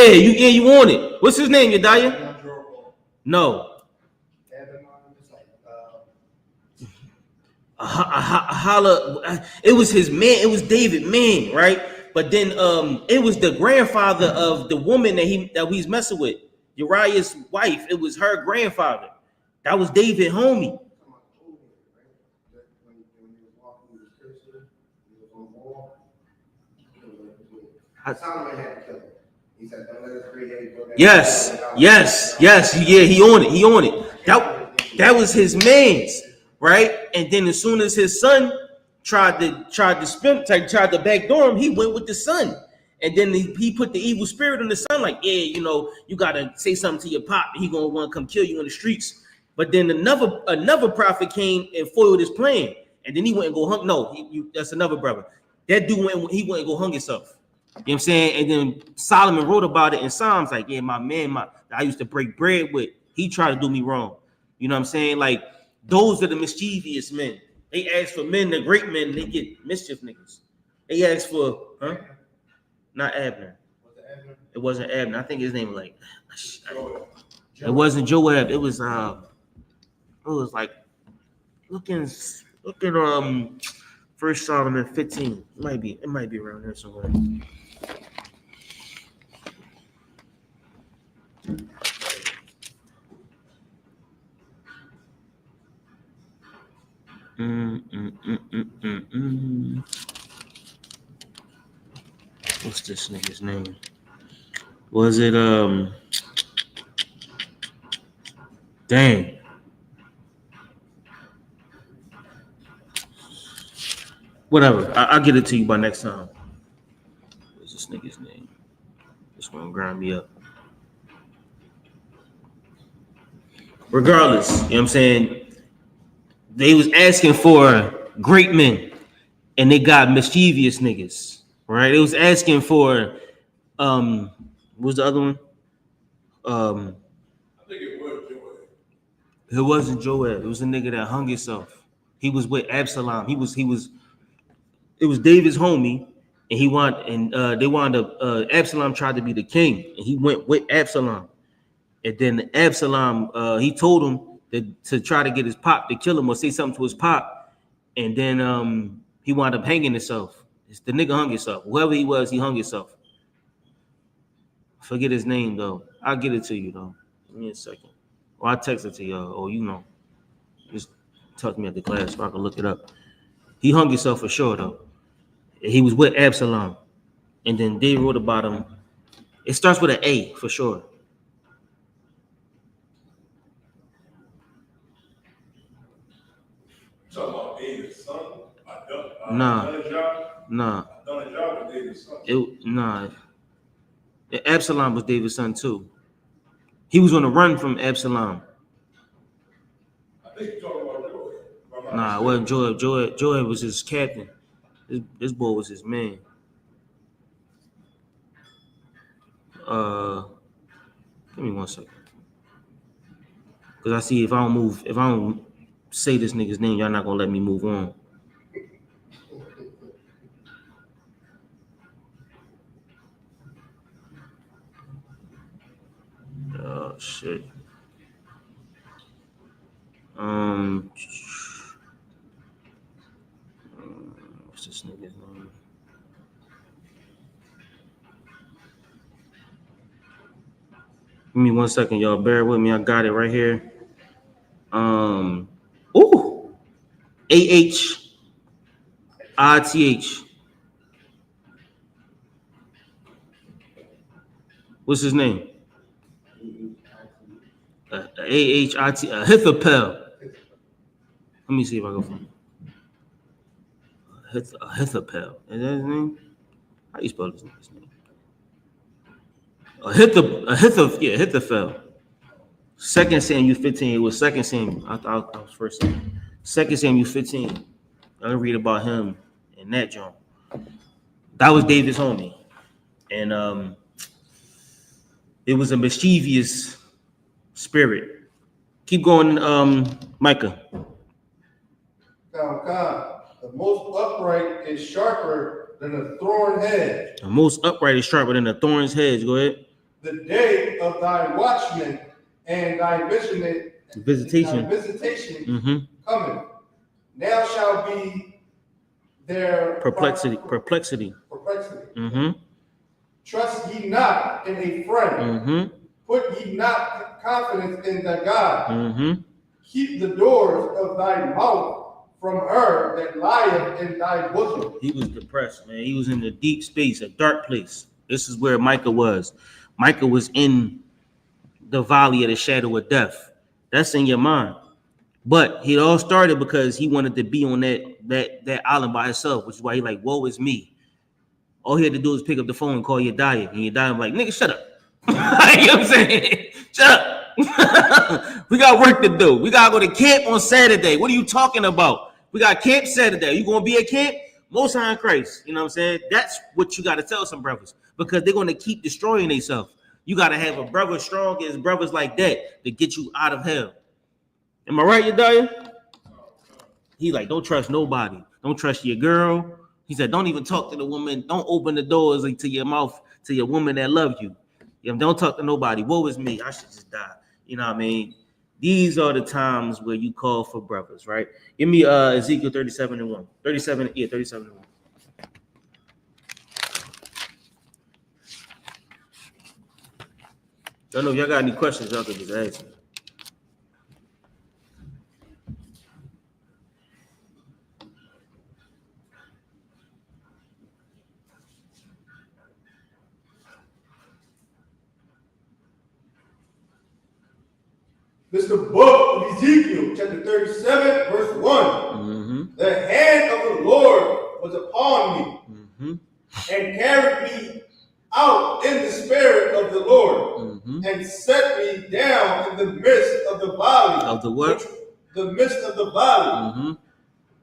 you want it. What's his name, Yadiah? No. It was his man. It was David, man, right? But then it was the grandfather of the woman that he's messing with, Uriah's wife. It was her grandfather. That was David, homie. Solomon had to kill him. He said, "Don't let us create." Yes. Yeah, he on it. That was his man's, right? And then as soon as his son tried to backdoor him, he went with the son. And then he put the evil spirit on the son, like, yeah, you know, you gotta say something to your pop, and he gonna want to come kill you in the streets. But then another prophet came and foiled his plan, and then he went and go hung. No, that's another brother. That dude went and go hung himself. You know what I'm saying? And then Solomon wrote about it in Psalms, like, yeah, my man, I used to break bread with, he tried to do me wrong. You know what I'm saying? Like, those are the mischievous men. They ask for men, the great men, they get mischief niggas. They ask for, not Abner. It wasn't Abner. I think his name was like, it wasn't Joab. It was like looking 1 Solomon 15. It might be around there somewhere. What's this nigga's name? Was it dang. Whatever. I'll get it to you by next time. What's this nigga's name? This one grind me up. Regardless, you know what I'm saying? They was asking for great men, and they got mischievous niggas, right? They was asking for what was the other one? I think it was Joab. It wasn't Joab. It was a nigga that hung himself. He was with Absalom. It was David's homie, and they wound up Absalom tried to be the king, and he went with Absalom. And then Absalom, he told him to try to get his pop to kill him or say something to his pop, and then he wound up hanging himself. The nigga hung himself. Whoever he was, he hung himself. Forget his name though. I'll get it to you though. Give me a second. Or I'll text it to y'all. Or you know, just talk to me at the class so I can look it up. He hung himself for sure though. He was with Absalom, and then they wrote about him. It starts with an A for sure. Talking about David's son? Nah. Absalom was David's son too. He was on the run from Absalom. I think you're talking about Joy. Nah, it wasn't Joy. Joy was his captain. This boy was his man. Give me 1 second. Cause I see if I don't say this nigga's name, y'all not gonna let me move on. Oh shit. What's this nigga's name? Give me 1 second, y'all. Bear with me. I got it right here. AHITH. What's his name? AHIT. Ahithophel. Let me see if I go find Ahithophel. Is that his name? How do you spell this nigga's name? Ahithophel. 2 Samuel 15. It was 2 Samuel. I thought I was 1 Samuel. 2 Samuel 15. I can read about him in that joint. That was David's homie. And it was a mischievous spirit. Keep going, Micah. God, the most upright is sharper than a thorn hedge. The most upright is sharper than a thorn's hedge. Go ahead. The day of thy watchman and thy visitation coming. Now shall be their perplexity. Mm-hmm. Trust ye not in a friend. Mm-hmm. Put ye not confidence in the God. Mm-hmm. Keep the doors of thy mouth from her that lieth in thy bosom. He was depressed, man. He was in a deep space, a dark place. This is where Micah was. Micah was in the valley of the shadow of death. That's in your mind. But it all started because he wanted to be on that island by himself, which is why he like, woe is me. All he had to do was pick up the phone and call your diet. And your diet was like, nigga, shut up. You know what I'm saying? Shut up. We got work to do. We got to go to camp on Saturday. What are you talking about? We got camp Saturday. You going to be at camp? Most High in Christ. You know what I'm saying? That's what you got to tell some brothers because they're going to keep destroying themselves. You got to have a brother strong as brothers like that to get you out of hell. Am I right, Yedaya? He like, don't trust nobody. Don't trust your girl. He said, don't even talk to the woman. Don't open the doors to your mouth to your woman that loves you. Don't talk to nobody. Woe is me. I should just die. You know what I mean? These are the times where you call for brothers, right? Give me Ezekiel 37:1. 37:1. I don't know if y'all got any questions, y'all could just ask me. This is the book of Ezekiel, chapter 37, verse 1. Mm-hmm. The hand of the Lord was upon me and carried me out in the spirit of the Lord and set me down in the midst of the valley. Of the what? The midst of the valley,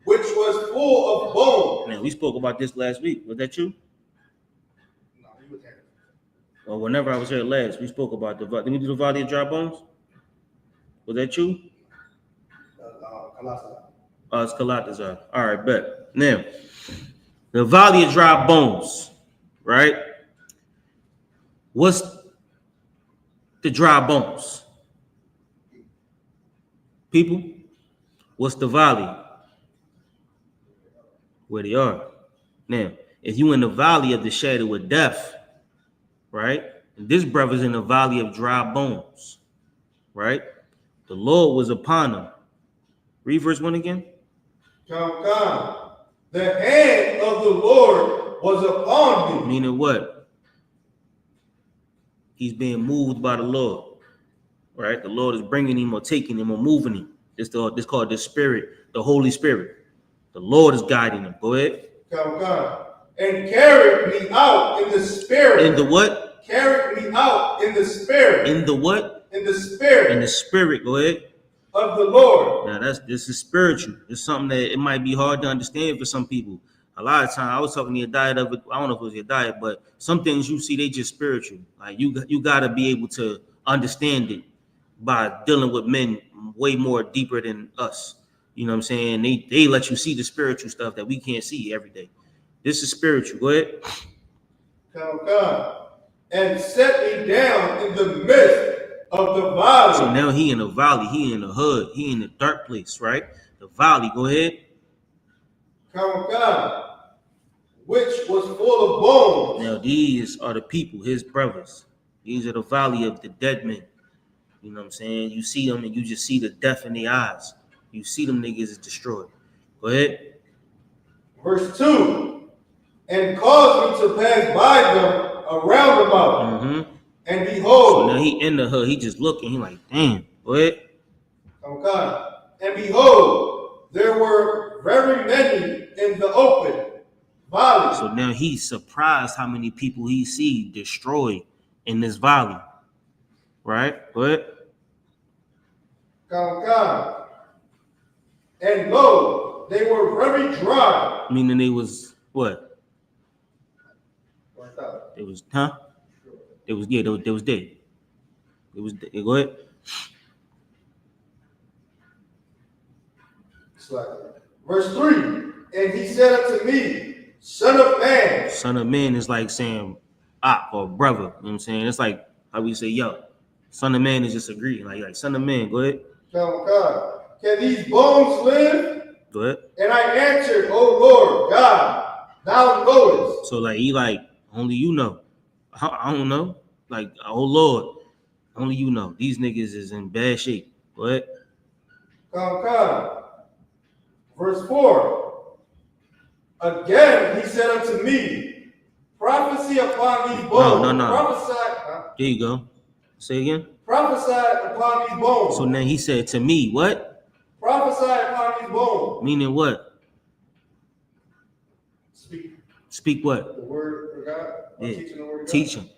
which was full of bones. Man, we spoke about this last week. Was that you? No, he was there. Well, whenever I was here last, we spoke about the valley. Did we do the valley of dry bones? Was that you? It's Kalatazar. All right, bet. Now, the valley of dry bones, right? What's the dry bones? People, what's the valley? Where they are. Now, if you in the valley of the shadow of death, right? And this brother's in the valley of dry bones, right? The Lord was upon him. Read verse 1 again. Come. The hand of the Lord was upon me. Meaning what? He's being moved by the Lord, right? The Lord is bringing him or taking him or moving him. This called the Spirit, the Holy Spirit. The Lord is guiding him. Go ahead. Come. And carried me out in the Spirit. In the what? Carried me out in the Spirit. In the what? In the Spirit. In the Spirit. Go ahead. Of the Lord. Now this is spiritual. It's something that it might be hard to understand for some people. A lot of times I was talking to your diet of it. I don't know if it was your diet, but some things you see, they just spiritual. Like you gotta be able to understand it by dealing with men way more deeper than us. You know what I'm saying? They let you see the spiritual stuff that we can't see every day. This is spiritual. Go ahead. Come. And set me down in the midst of the valley. So now he in the valley, he in the hood, he in the dark place, right? The valley. Go ahead. Come. Which was full of bones. Now these are the people, his brothers. These are the valley of the dead men. You know what I'm saying? You see them and you just see the death in their eyes. You see them niggas is destroyed. Go ahead. Verse 2. And caused me to pass by them around about. Mm-hmm. And behold. So now he in the hood. He just looking. He like, damn. Go ahead. Okay. And behold, there were very many in the open valley. So now he's surprised how many people he see destroyed in this valley. Right? Go ahead. Come. And lo, they were very dry. Meaning they was what? What's up? It was, huh? It was, yeah, they was dead. It was dead. Go ahead. Verse 3. And he said unto me, Son of man. Son of man is like saying or brother. You know what I'm saying? It's like how we say yo. Son of man is just agreeing. Like son of man. Go ahead. God. Can these bones live? Go ahead. And I answered, O Lord God, thou knowest. So like he like only you know. I don't know. Like, oh Lord, only you know. These niggas is in bad shape. Go ahead. Come. Verse 4. Again he said unto me, Prophesy upon these bones. No. Prophesy. There you go. Say again. Prophesy upon these bones. So now he said to me, what? Prophesy upon these bones. Meaning what? Speak what? The word of God. Yeah. Teaching the word of God. Teach him.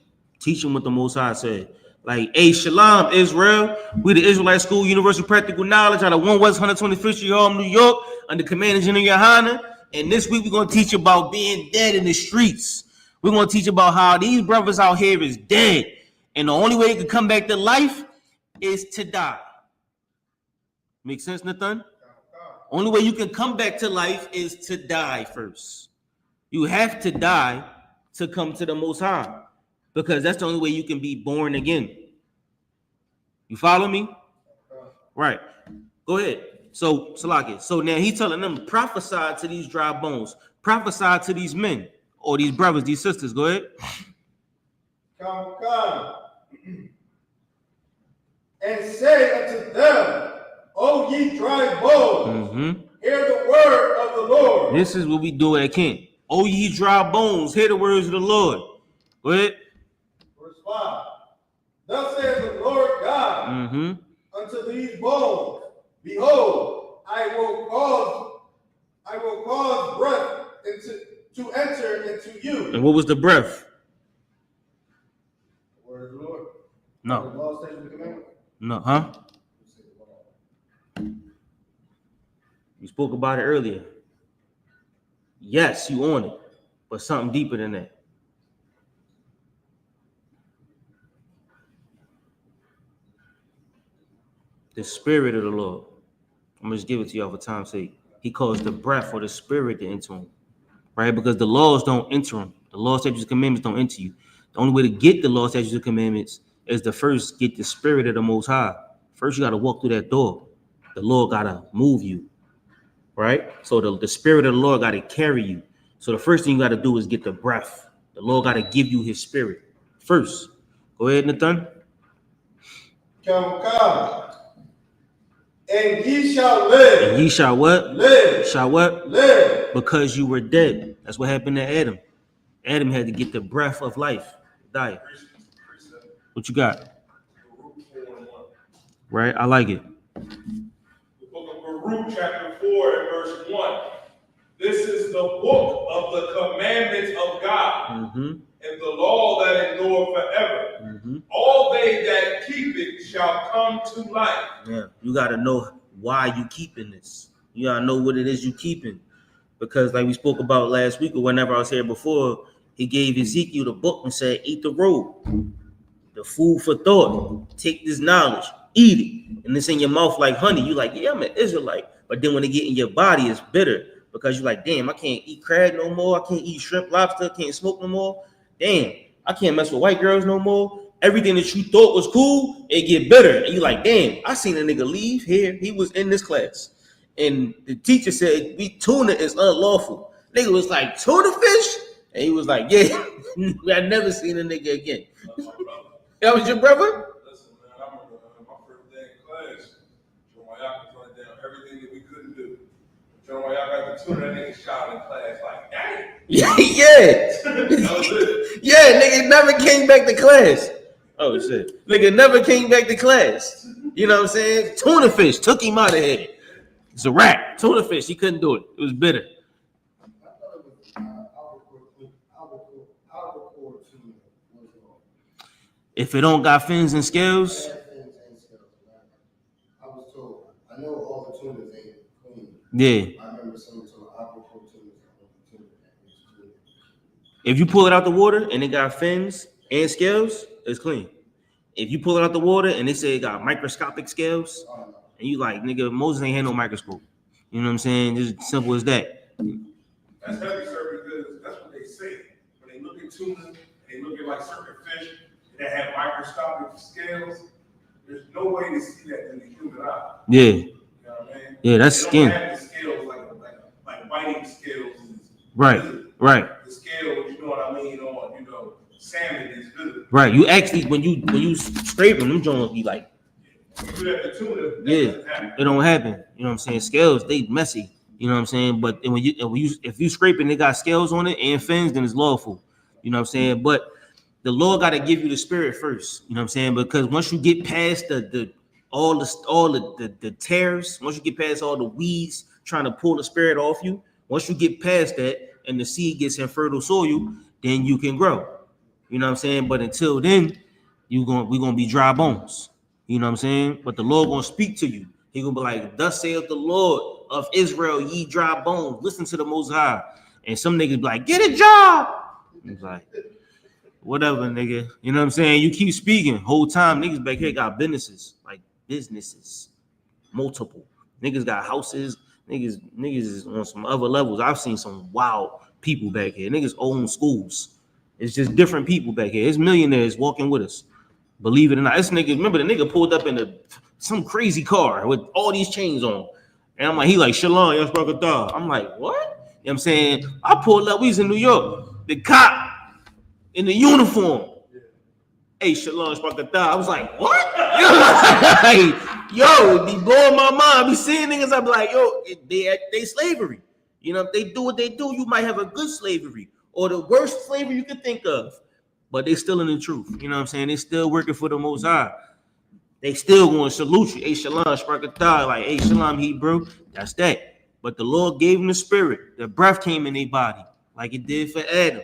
Teach him what the Most High said. Like, hey, Shalom, Israel. We the Israelite School, Universal Practical Knowledge out of 1 West 125th Street, Harlem, New York, under Commander General YAHANNA. And this week we're going to teach about being dead in the streets. We're going to teach about how these brothers out here is dead. And the only way they can come back to life is to die. Make sense, Nathan? Only way you can come back to life is to die first. You have to die to come to the Most High, because that's the only way you can be born again. You follow me? Right. Go ahead. So, Salaki. So now he's telling them, prophesy to these dry bones. Prophesy to these men or these brothers, these sisters. Go ahead. Come. And say unto them, O ye dry bones, hear the word of the Lord. This is what we do at camp. O ye dry bones, hear the words of the Lord. Go ahead. Verse 5. Thus says the Lord God unto these bones, Behold, I will cause breath to enter into you. And what was the breath? The word of the Lord. No. The law, statutes, and commandments. No, huh? You spoke about it earlier. Yes, you on it, but something deeper than that. The spirit of the Lord. I'm gonna just give it to y'all for time's sake. He calls the breath or the spirit to enter him, right? Because the laws don't enter him. The law, statutes, and commandments don't enter you. The only way to get the law, statutes, and commandments is to first get the spirit of the Most High. First, you got to walk through that door. The Lord gotta move you, right? So the spirit of the Lord gotta carry you. So the first thing you gotta do is get the breath. The Lord gotta give you his spirit first. Go ahead, Nathan. Come. And ye shall live. And ye shall what? Live. Shall what? Live. Because you were dead. That's what happened to Adam. Adam had to get the breath of life. Die. What you got? Right? I like it. The book of Baruch, chapter 4 and verse 1. This is the book of the commandments of God and the law that endure forever. All they that keep it shall come to life. Yeah, you got to know why you keeping this. You got to know what it is you keeping. Because like we spoke about last week or whenever I was here before, he gave Ezekiel the book and said, eat the roll, the food for thought. Take this knowledge, eat it. And it's in your mouth like honey. You like, yeah, I'm an Israelite. But then when it get in your body, it's bitter. Because you're like, damn, I can't eat crab no more. I can't eat shrimp, lobster, can't smoke no more. Damn, I can't mess with white girls no more. Everything that you thought was cool, it get bitter. And you're like, damn, I seen a nigga leave here. He was in this class. And the teacher said, tuna is unlawful. Nigga was like, tuna fish? And he was like, yeah, I never seen a nigga again. That was your brother? Listen, man, I remember my first day in class, YAHUSHUA was down everything that we couldn't do. YAHUSHUA got the tuna, that nigga shot in class like, dang. Yeah. That was it. Yeah, nigga never came back to class. Oh, shit. Nigga never came back to class. You know what I'm saying? Tuna fish took him out of here. It's a wrap. Tuna fish, he couldn't do it. It was bitter. If it don't got fins and scales, I was told. I know all the tunas ain't clean. yeah. I remember someone told aquaculture tunas are clean. If you pull it out the water and it got fins and scales, it's clean. If you pull it out the water and they say it got microscopic scales, and you like, nigga, Moses ain't had no microscope. You know what I'm saying? Just simple as that. That's heavy, sir, because that's what they say. When they look at tuna, they look at like certain fish that have microscopic scales. There's no way to see that in the human eye. Yeah. You know what I mean? Yeah, that's they skin. Don't have the scales like biting scales. Right. The scales, you know what I mean, on salmon is good. Right. You actually when you scrape them Jones be like, You have the tuna, yeah, it don't happen. You know what I'm saying? Scales, they messy. You know what I'm saying? But if you scrape it and they got scales on it and fins, then it's lawful. You know what I'm saying? But the Lord got to give you the spirit first. You know what I'm saying? Because once you get past all the tears, once you get past all the weeds trying to pull the spirit off you, once you get past that and the seed gets in fertile soil, then you can grow. You know what I'm saying? But until then, we're gonna be dry bones. You know what I'm saying? But the Lord gonna speak to you. He gonna be like, thus saith the Lord of Israel, ye dry bones, listen to the Most High. And some niggas be like, get a job. He's like, whatever, nigga. You know what I'm saying? You keep speaking. Whole time, niggas back here got businesses. Multiple. Niggas got houses. Niggas is on some other levels. I've seen some wild people back here. Niggas own schools. It's just different people back here. It's millionaires walking with us. Believe it or not. This nigga, remember the nigga pulled up in some crazy car with all these chains on. And I'm like, he like, Shalom, Yashbakatah. I'm like, what? You know what I'm saying? I pulled up, we was in New York. The cop in the uniform. Hey, Shalom, Yashbakatah. I was like, what? Yo, it be blowing my mind. I be seeing niggas, I be like, yo, they slavery. You know, if they do what they do, you might have a good slavery or the worst slavery you could think of. But they still in the truth. You know what I'm saying? They still working for the Most High. They still going to salute you. Hey, Shalom, Shprakatah. Like, hey, Shalom, Hebrew. That's that. But the Lord gave them the spirit. The breath came in their body like it did for Adam.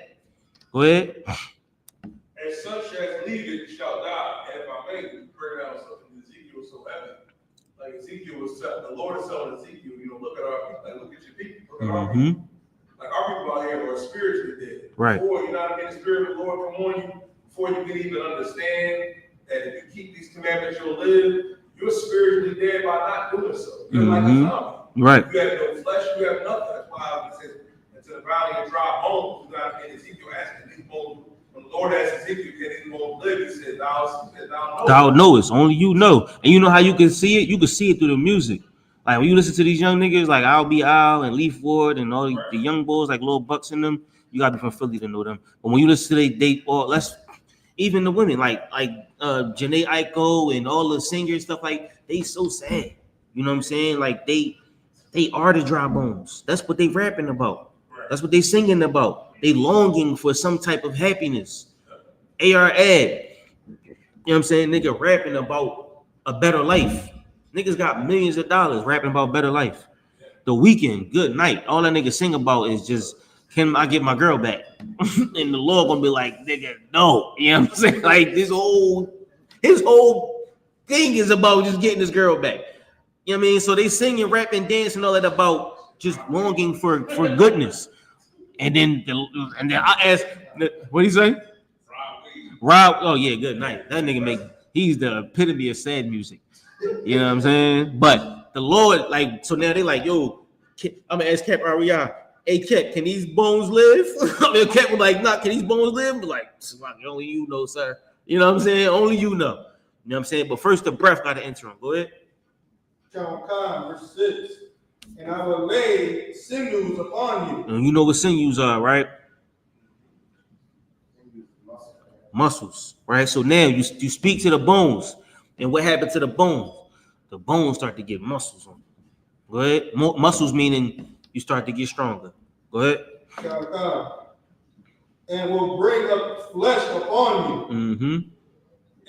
Go ahead. And such as leave it shall die. And if I may, bring out something Ezekiel so heavy. Like Ezekiel was telling, the Lord is telling Ezekiel, look at our people. Like, look at your people. Look at our people. Like our people out here are spiritually dead. Right. Before you know, the spirit of the Lord come on you, before you can even understand that if you keep these commandments, you'll live. You're spiritually dead by not doing so. You're like a zombie. Right. You have no flesh. You have nothing. That's why it says, "Into the valley of dry bones." You got in Ezekiel asking these bones. When the Lord asked Ezekiel, "Can these bones live?" He said, "Thou knowest." Thou knowest. Only you know. And you know how you can see it? You can see it through the music. Like when you listen to these young niggas like I'll Be Al and Leaf Ward and all the young boys like Lil Bucks in them, you gotta be from Philly to know them. But when you listen to they or let's even the women like Janae Aiko and all the singers stuff like they so sad. You know what I'm saying? Like they are the dry bones. That's what they rapping about. That's what they singing about. They longing for some type of happiness. AR Ad, you know what I'm saying? Nigga rapping about a better life. Niggas got millions of dollars rapping about better life. The Weekend, Good Night. All that nigga sing about is just, can I get my girl back? And the Lord gonna be like, nigga, no. You know what I'm saying? Like his whole thing is about just getting his girl back. You know what I mean? So they singing, rapping, dancing, all that about just longing for goodness. And then I asked, what do you say? Rob, oh yeah, Good Night. That nigga he's the epitome of sad music. You know what I'm saying? But the Lord, like, so now they like, yo, I'm gonna ask Cap REI, hey Cap, can these bones live? I mean, Cap was like, nah, can these bones live? Like, only you know, sir. You know what I'm saying? Only you know. You know what I'm saying? But first the breath gotta enter him. Go ahead. Verse 6. And I will lay sinews upon you. And you know what sinews are, right? Muscles, right? So now you speak to the bones, and what happened to the bones? The bones start to get muscles on them. Go ahead. Muscles meaning you start to get stronger. Go ahead. And will bring up flesh upon you,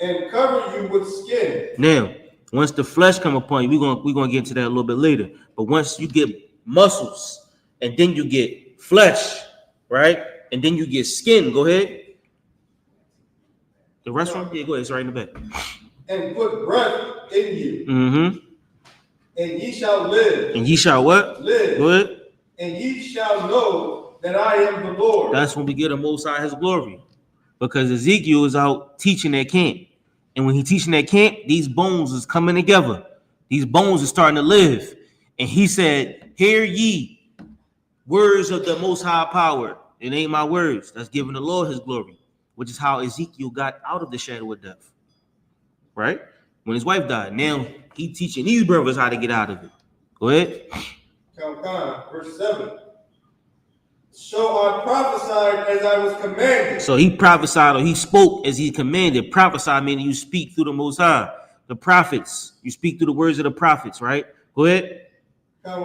and cover you with skin. Now, once the flesh come upon you, we're gonna get into that a little bit later. But once you get muscles, and then you get flesh, right? And then you get skin. Go ahead. The restaurant? Yeah, go ahead. It's right in the back. And put breath in you. And ye shall live. And ye shall what? Live. Go ahead. And ye shall know that I am the Lord. That's when we get the Most High His glory. Because Ezekiel is out teaching at camp. And when he teaching at camp, these bones is coming together. These bones are starting to live. And he said, hear ye words of the Most High power. It ain't my words. That's giving the Lord His glory. Which is how Ezekiel got out of the shadow of death, right? When his wife died. Now he teaching these brothers how to get out of it. Go ahead. Verse 7. So I prophesied as I was commanded. So he prophesied, or he spoke as he commanded. Prophesy meaning you speak through the Most High. The prophets, you speak through the words of the prophets, right? Go ahead. And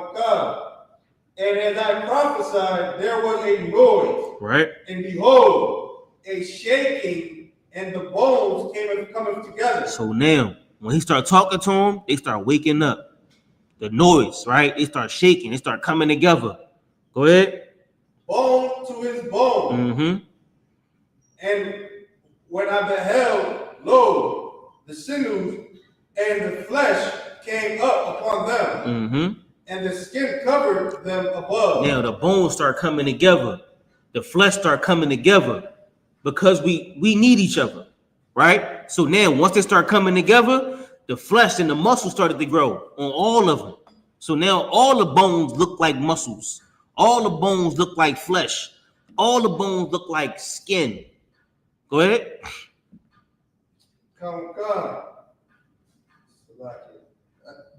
as I prophesied, there was a noise. Right. And behold, a shaking, and the bones coming together. So now, when he started talking to them, they start waking up. The noise, right? They start shaking. They start coming together. Go ahead. Bone to his bone. And when I beheld, lo, the sinews and the flesh came up upon them, and the skin covered them above. Now the bones start coming together. The flesh start coming together. Because we need each other, right? So now once they start coming together, the flesh and the muscles started to grow on all of them. So now all the bones look like muscles. All the bones look like flesh. All the bones look like skin. Go ahead.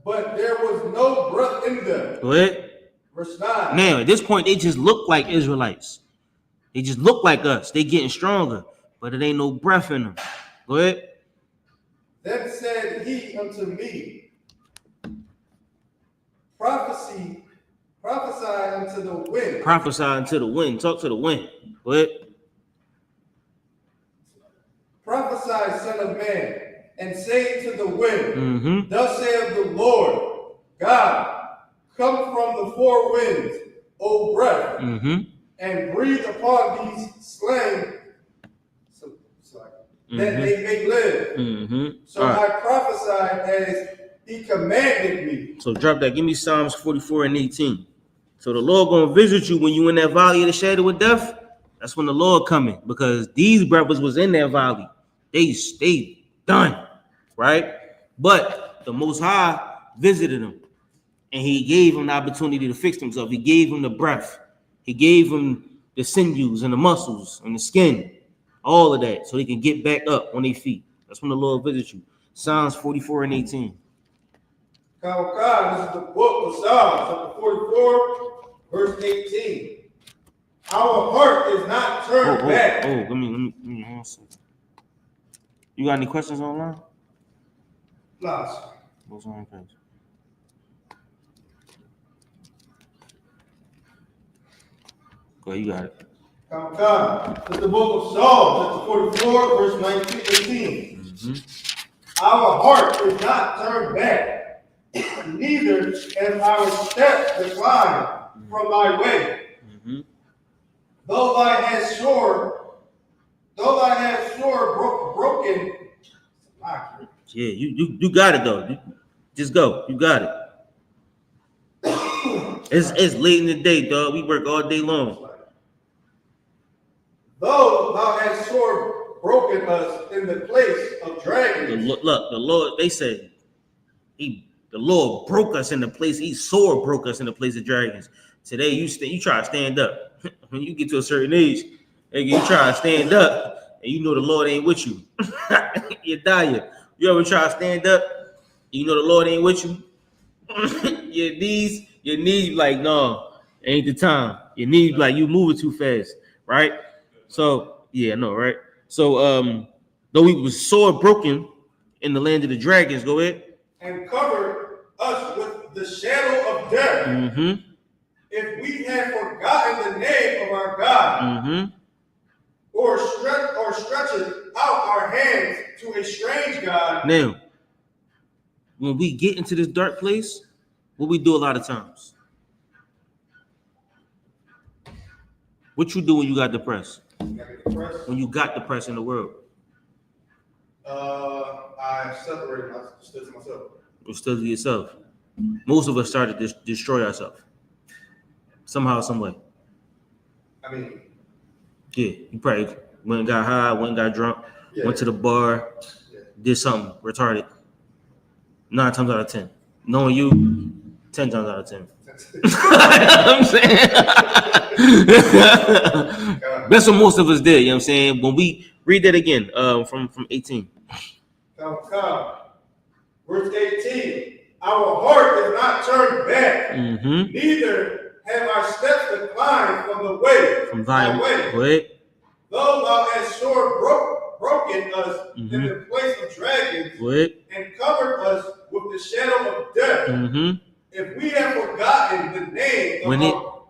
But there was no breath in them. Go ahead. Verse 9. Now at this point, they just look like Israelites. They just look like us. They getting stronger, but it ain't no breath in them. Go ahead. Then said he unto me, prophesy unto the wind. Prophesy unto the wind. Talk to the wind. Go ahead. Prophesy, son of man, and say to the wind, thus saith the Lord God, come from the four winds, O breath, and breathe upon these slain, that they may live. So I prophesied as he commanded me. So drop that. Give me Psalms 44 and 18. So the Lord gonna visit you when you in that valley of the shadow of death. That's when the Lord coming, because these brothers was in that valley. They stayed done, right? But the Most High visited them, and he gave them the opportunity to fix themselves. He gave them the breath. He gave them the sinews and the muscles and the skin, all of that, so they can get back up on their feet. That's when the Lord visits you. Psalms 44 and 18. This is the book of Psalms, chapter 44, verse 18. Our heart is not turned back. Let me 1 second. You got any questions online? Lots. What's on the page? Go ahead, you got it. This is the book of Psalms, chapter 44, verse 18. Our heart is not turned back, neither has our steps declined from thy way. Though thy hast sore broken. Yeah, you got it though. Just go. You got it. It's late in the day, dog. We work all day long. Though thou hast sore broken us in the place of dragons. Look, the Lord, they say, the Lord broke us in the place. He sore broke us in the place of dragons. Today, you try to stand up. When you get to a certain age, you try to stand up, and you know the Lord ain't with you. You die. You ever try to stand up, you know the Lord ain't with you. your knees like, no, ain't the time. Your knees like you moving too fast, right? So yeah, I know, right? So though we was sore broken in the land of the dragons, go ahead. And covered us with the shadow of death. If we had forgotten the name of our God, or stretched out our hands to a strange God. Now, when we get into this dark place, what we do a lot of times? What you do when you got depressed? When you got depressed in the world? I separated myself, stood to myself. You stood to yourself. Most of us started to destroy ourselves. Somehow, some way. I mean, yeah, you probably went and got high, went and got drunk, went to the bar, did something retarded. 9 times out of 10. Knowing you, 10 times out of 10. I'm saying. That's what most of us did, you know what I'm saying? When we read that again, from 18. Verse 18. Our heart is not turned back, neither have our steps declined from the way. From thy way. Go ahead. Though thou hast sore broken us in the place of dragons, and covered us with the shadow of death. If we have forgotten the name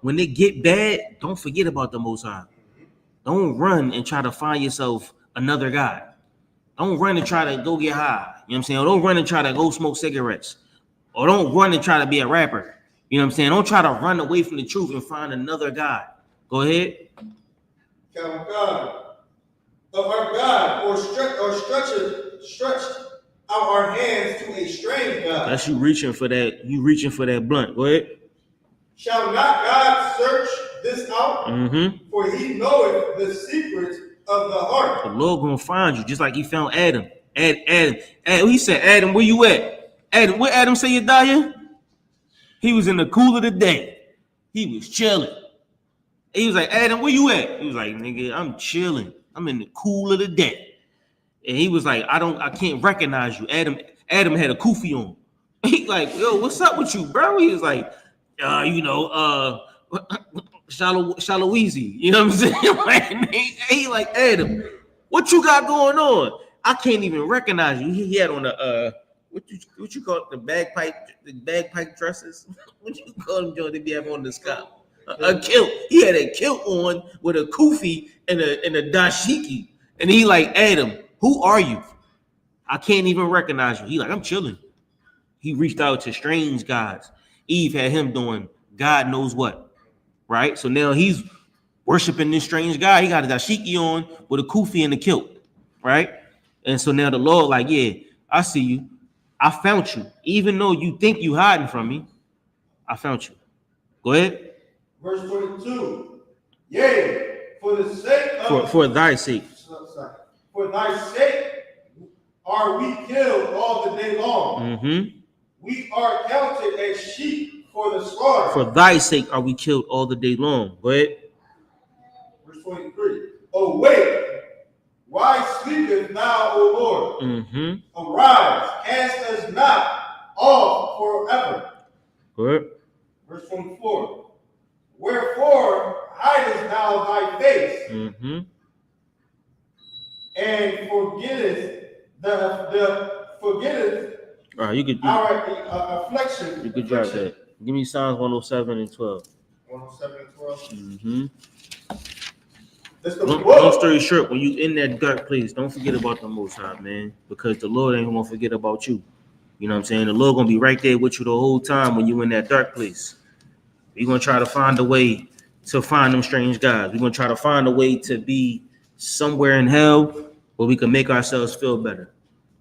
when it get bad, don't forget about the Most High. Don't run and try to find yourself another God. Don't run and try to go get high. You know what I'm saying? Or don't run and try to go smoke cigarettes. Or don't run and try to be a rapper. You know what I'm saying? Don't try to run away from the truth and find another God. Go ahead. Of our God, or stretched out our hands to a strange God. That's you reaching for that. You reaching for that blunt. Go ahead. Shall not God search this out? For he knoweth the secrets of the heart. The Lord gonna find you, just like he found Adam. Adam. He said, Adam, where you at? Adam, where Adam say you die here? He was in the cool of the day. He was chilling. He was like, Adam, where you at? He was like, nigga, I'm chilling. I'm in the cool of the day. And he was like, I can't recognize you. Adam had a kufi on. He like, yo, what's up with you, bro? He was like, Shalaweezy. You know what I'm saying? he like, Adam, what you got going on? I can't even recognize you. He had on a what you call it, the bagpipe dresses? What you call them, Joe? They be having on the scalp. A kilt. He had a kilt on with a kufi and a dashiki. And he like, Adam, who are you? I can't even recognize you. He like, I'm chilling. He reached out to strange gods. Eve had him doing God knows what. Right? So now he's worshiping this strange guy. He got a dashiki on with a kufi and a kilt. Right? And so now the Lord like, yeah, I see you. I found you. Even though you think you hiding from me, I found you. Go ahead. Verse 22. Yea, for the sake of for thy sake. For thy sake are we killed all the day long. We are counted as sheep for the slaughter. For thy sake are we killed all the day long. Go ahead. Verse 23. Awake. Why sleepest thou, O Lord? Arise, cast us not off exalt forever. Good. Verse 24. Wherefore hidest thou thy face, Mm-hmm. and forgettest All right, you could our affliction. you could drop that. Give me Psalms 107 and 12. 107 and 12. Mm-hmm. That's the Long book. story short, when you in that dark place, don't forget about the Most High, man, because the Lord ain't gonna forget about you. You know what I'm saying? The Lord gonna be right there with you the whole time when you in that dark place. We're gonna try to find a way to find them strange gods. We're gonna try to find a way to be somewhere in hell where we can make ourselves feel better.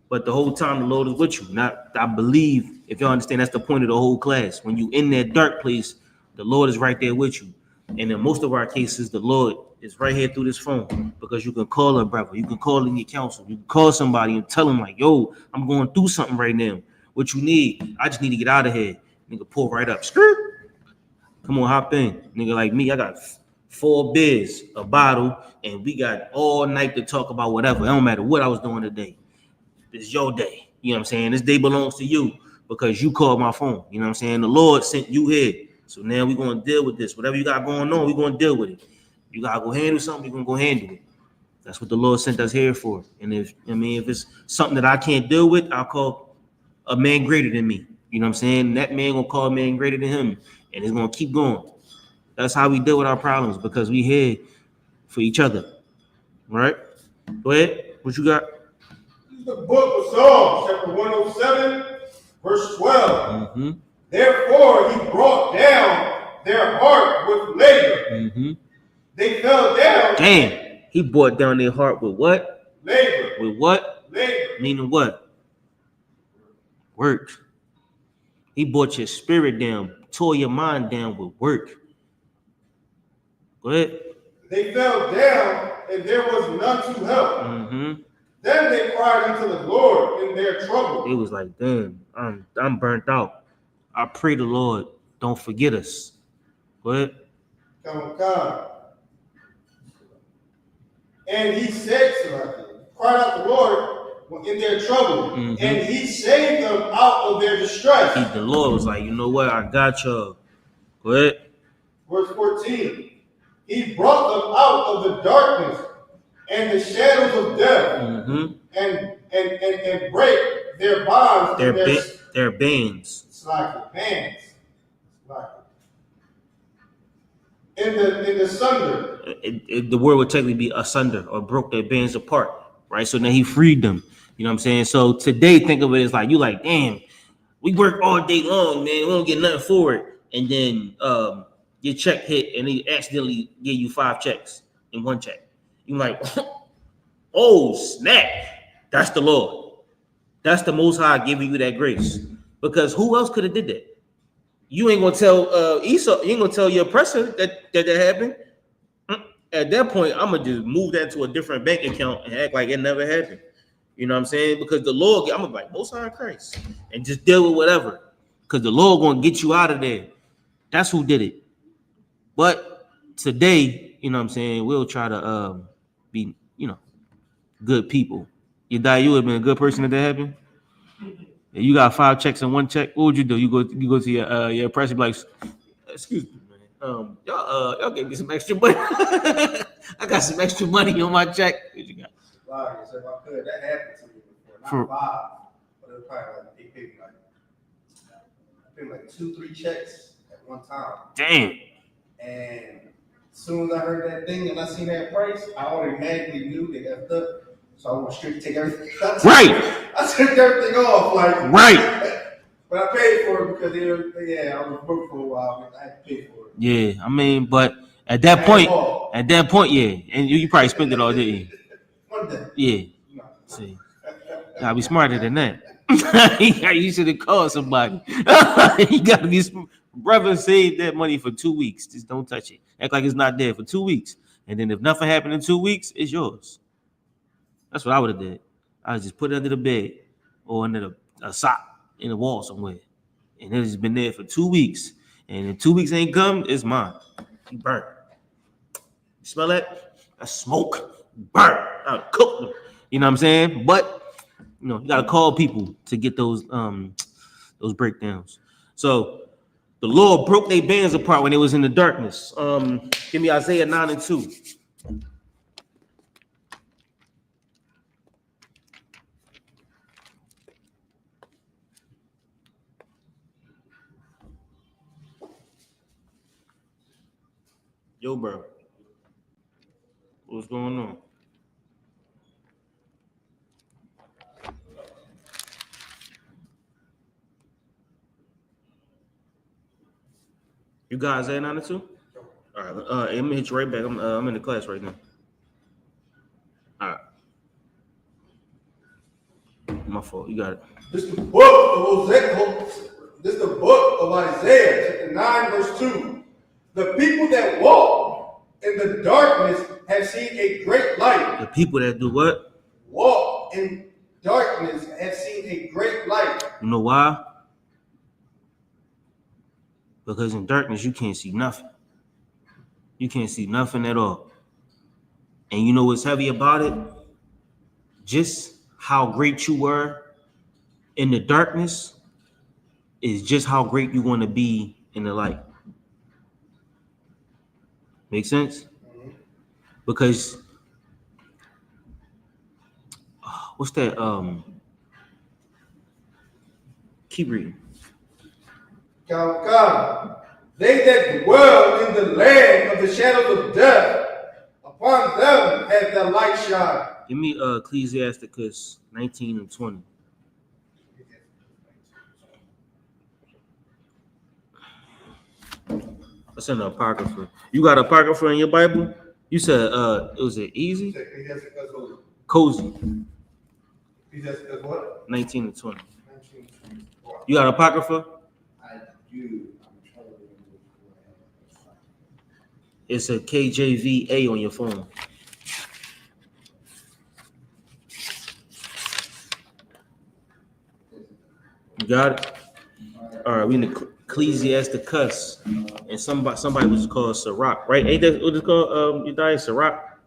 But the whole time the Lord is with you. Not, I believe, if y'all understand, that's the point of the whole class. When you in that dark place, the Lord is right there with you. And in most of our cases, the Lord is right here through this phone, because you can call a brother, you can call in your counsel, you can call somebody and tell them like, yo, I'm going through something right now. What you need? I just need to get out of here. Nigga, pull right up. Skirt. Come on, hop in. Nigga like me, I got 4 beers, a bottle, and we got all night to talk about whatever. It don't matter what I was doing today. It's your day. You know what I'm saying? This day belongs to you because you called my phone. You know what I'm saying? The Lord sent you here. So now we're going to deal with this. Whatever you got going on, we're going to deal with it. You got to go handle something, we're going to go handle it. That's what the Lord sent us here for. And if it's something that I can't deal with, I'll call a man greater than me. You know what I'm saying? That man going to call a man greater than him. And it's going to keep going. That's how we deal with our problems, because we here for each other. Right? Go ahead. What you got? The book of Psalms, chapter 107, verse 12. Mm-hmm. Therefore he brought down their heart with labor. Mm-hmm. They fell down. Damn. He brought down their heart with what? Labor. With what? Labor. Meaning what? Work. He brought your spirit down, tore your mind down with work. Go ahead. They fell down, and there was none to help. Mm-hmm. Then they cried unto the Lord in their trouble. It was like, damn, I'm burnt out. I pray the Lord don't forget us. Go ahead. Come. And he said to them, cried out the Lord in their trouble, Mm-hmm. and he saved them out of their distress. The Lord was like, you know what? I got y'all. Go ahead. Verse 14. He brought them out of the darkness and the shadows of death, Mm-hmm. and break their bonds. Their bands. It's like bands. In the sunder. The word would technically be asunder, or broke their bands apart, right? So then he freed them. You know what I'm saying? So today, think of it as like, you like, damn, we work all day long, man. We don't get nothing for it. And then your check hit, and he accidentally gave you 5 checks in one check. You like, oh, snap. That's the Lord. That's the Most High giving you that grace. Because who else could have did that? You ain't gonna tell Esau, you ain't gonna tell your oppressor that happened. At that point, I'm gonna just move that to a different bank account and act like it never happened. You know what I'm saying? Because the Lord, I'm gonna be like, Most High Christ, and just deal with whatever. Because the Lord gonna get you out of there. That's who did it. But today, you know what I'm saying, we'll try to be, good people. You would have been a good person if that happened. If you got 5 checks and 1 check, what would you do? You go to your oppressor, be like, excuse me, man. Y'all gave me some extra money. I got some extra money on my check. What you got? Wow, so if I could, that happened to me before. Not 5, but it was probably like they paid me like 2-3 checks at one time. Damn. And as soon as I heard that thing and I seen that price, I automatically knew they effed up. So I went straight to take everything. I took everything off, like right. But I paid for it because I was broke for a while. I had to pay for it. Yeah, I mean, but at that point, yeah, and you probably spent it all, didn't you? One day. Yeah. See, gotta be smarter than that. You should have called somebody. You gotta be brother. Save that money for 2 weeks. Just don't touch it. Act like it's not there for 2 weeks, and then if nothing happened in 2 weeks, it's yours. That's what I would have did. I would just put it under the bed or under a sock in the wall somewhere, and it's been there for 2 weeks. And if 2 weeks ain't come, it's mine. You burnt. You smell that? That's smoke. Burnt. I cooked them. You know what I'm saying? But you gotta call people to get those those breakdowns. So the Lord broke their bands apart when they was in the darkness. Give me Isaiah 9:2. Yo, bro, what's going on? You got Isaiah 9:2? All right, I'm gonna hit you right back. I'm in the class right now. All right. My fault. You got it. This is the book of Hosea. This is the book of Isaiah, chapter 9, verse 2. The people that walk in the darkness have seen a great light. The people that do what? Walk in darkness have seen a great light. You know why? Because in darkness you can't see nothing. You can't see nothing at all. And you know what's heavy about it? Just how great you were in the darkness is just how great you want to be in the light. Make sense? Mm-hmm. Because what's that? Keep reading. God, they that dwell in the land of the shadows of death, upon them hath the light shine. Give me Ecclesiasticus 19 and 20. That's an apocrypha. You got apocrypha in your Bible? You said it was it easy? Cozy. What? 19 and 20. You got apocrypha? I do. I'm trying to remember. It's a KJVA on your phone. You got it? All right, we in the Ecclesiasticus, and somebody was called Sirach, right? Ain't that what it's called? You died Sirach?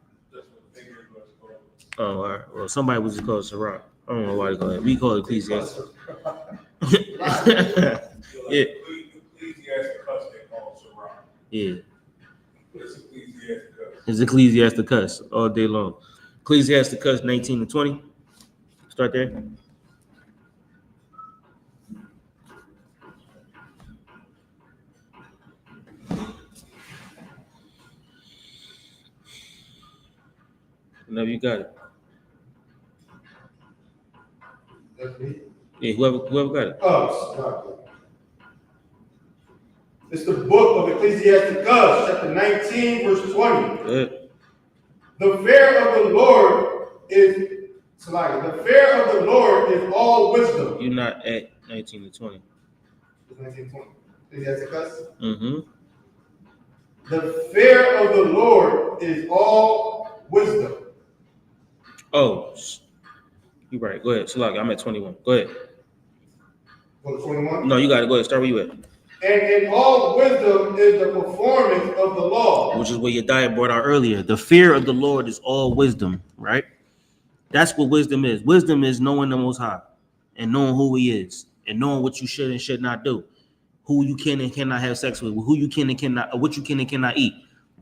Oh, all right. Well, somebody was called Sirach. I don't know why they call it. We call it Ecclesiasticus. Yeah. Yeah. It's Ecclesiasticus all day long. Ecclesiasticus 19 and 20. Start there. Whenever you got it. That's me. Yeah, whoever got it. Oh, sorry. It's the book of Ecclesiasticus, chapter 19, verse 20. Good. The fear of the Lord is all wisdom. You're not at 19 to 20. It's 19, 20. Ecclesiasticus. Mm-hmm. The fear of the Lord is all wisdom. Oh, you're right. Go ahead. Shalak, I'm at 21. Go ahead. Go to 21? No, you got it. Go ahead. Start where you at. And in all wisdom is the performance of the law. Which is what your diet brought out earlier. The fear of the Lord is all wisdom, right? That's what wisdom is. Wisdom is knowing the Most High and knowing who He is and knowing what you should and should not do, who you can and cannot have sex with, who you can and cannot, what you can and cannot eat.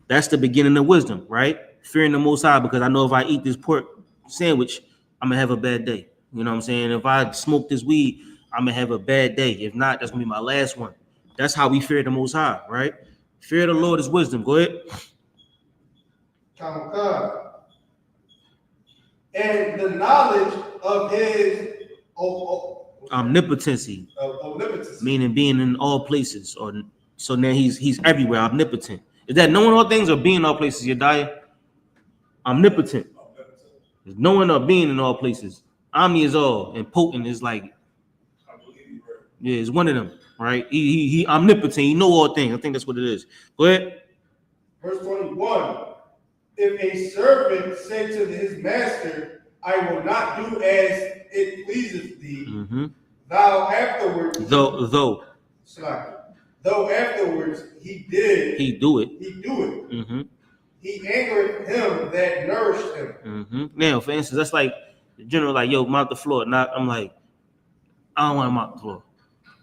That's the beginning of wisdom, right? Fearing the Most High, because I know if I eat this pork sandwich, I'm gonna have a bad day. You know what I'm saying? If I smoke this weed, I'm gonna have a bad day. If not, that's gonna be my last one. That's how we fear the Most High, right? Fear of the Lord is wisdom. Go ahead. And the knowledge of His Omnipotency, meaning being in all places, or so now he's everywhere, omnipotent. Is that knowing all things or being in all places? Your diet? Omnipotent. Is knowing or being in all places. Omni is all, and potent is like, yeah, it's one of them, right? He omnipotent. He know all things. I think that's what it is. Go ahead. Verse 21. If a servant say to his master, I will not do as it pleases thee, thou afterwards, though afterwards he do it. He angered him that nourished him. Now, for instance, that's like the general, like, yo, mop the floor. Not, I'm like, I don't want to mop the floor.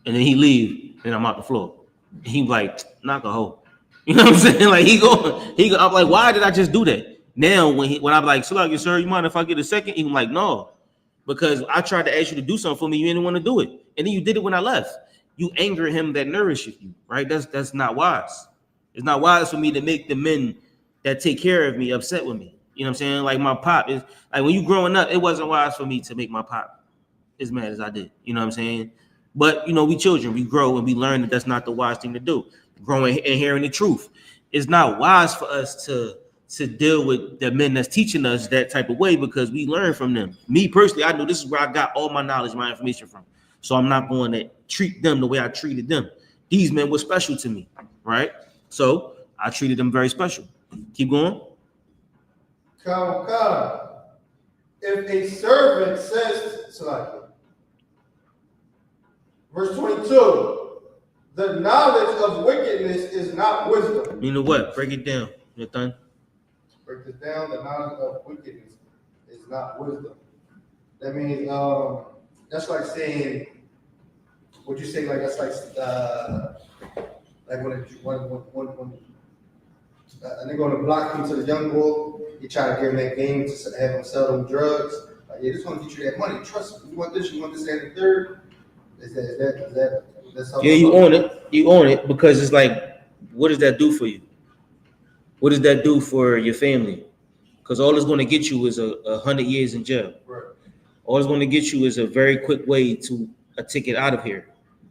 And then he leave, and I'm out the floor. And he like, knock a hoe. You know what I'm saying? Like he go. I'm like, why did I just do that? Now when I'm like, so like, sir, you mind if I get a second? He's like, no, because I tried to ask you to do something for me, you didn't want to do it, and then you did it when I left. You anger him that nourishes you, right? That's not wise. It's not wise for me to make the men that take care of me upset with me. You know what I'm saying? Like my pop is like when you growing up, it wasn't wise for me to make my pop as mad as I did. You know what I'm saying? But you know, we children, we grow and we learn that that's not the wise thing to do. Growing and hearing the truth. It's not wise for us to deal with the men that's teaching us that type of way because we learn from them. Me personally, I know this is where I got all my knowledge, my information from. So I'm not going to treat them the way I treated them. These men were special to me, right? So I treated them very special. Keep going. If a servant says, verse 22, the knowledge of wickedness is not wisdom. You know what? Break it down, Nathan. Break it down. The knowledge of wickedness is not wisdom. That means that's like saying, what you say? Like that's like when a nigga on the block comes to the young boy, he try to give him that game to have him sell them drugs. Like, yeah, just want to get you that money. Trust me. You want this, that, and the third. Is that how? Yeah, you own it. You own it because it's like, what does that do for you? What does that do for your family? Because all it's going to get you is 100 years in jail. Right. All it's going to get you is a very quick way to a ticket out of here.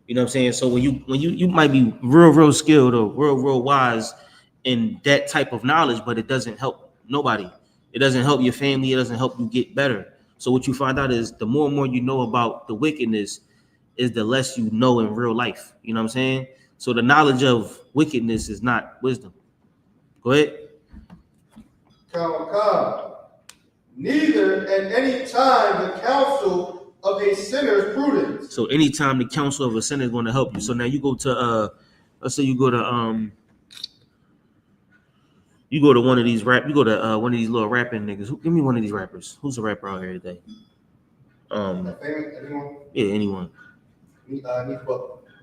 You know what I'm saying? So when you might be real skilled or real wise in that type of knowledge, but it doesn't help nobody. It doesn't help your family. It doesn't help you get better. So what you find out is the more and more you know about the wickedness is the less you know in real life. You know what I'm saying? So the knowledge of wickedness is not wisdom. Go ahead. Neither at any time the counsel of a sinner's prudence. So anytime the counsel of a sinner is going to help you. So now you go to let's say you go to one of these one of these little rapping niggas. Give me one of these rappers. Who's a rapper out here today? Anyone? Yeah, anyone.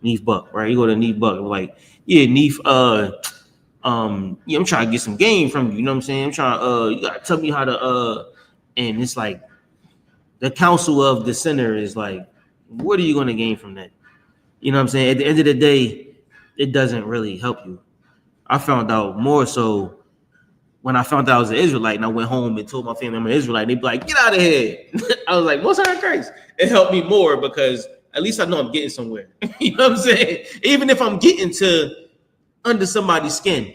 Neef Buck, right? You go to Neef Buck, like, yeah, Neef, yeah, I'm trying to get some game from you. You know what I'm saying? I'm trying, you gotta tell me how to, and it's like the counsel of the sinner is like, what are you gonna gain from that? You know what I'm saying? At the end of the day, it doesn't really help you. I found out more so when I found out I was an Israelite and I went home and told my family I'm an Israelite. They'd be like, get out of here. I was like, most high Christ. It helped me more because at least I know I'm getting somewhere. You know what I'm saying? Even if I'm getting to under somebody's skin,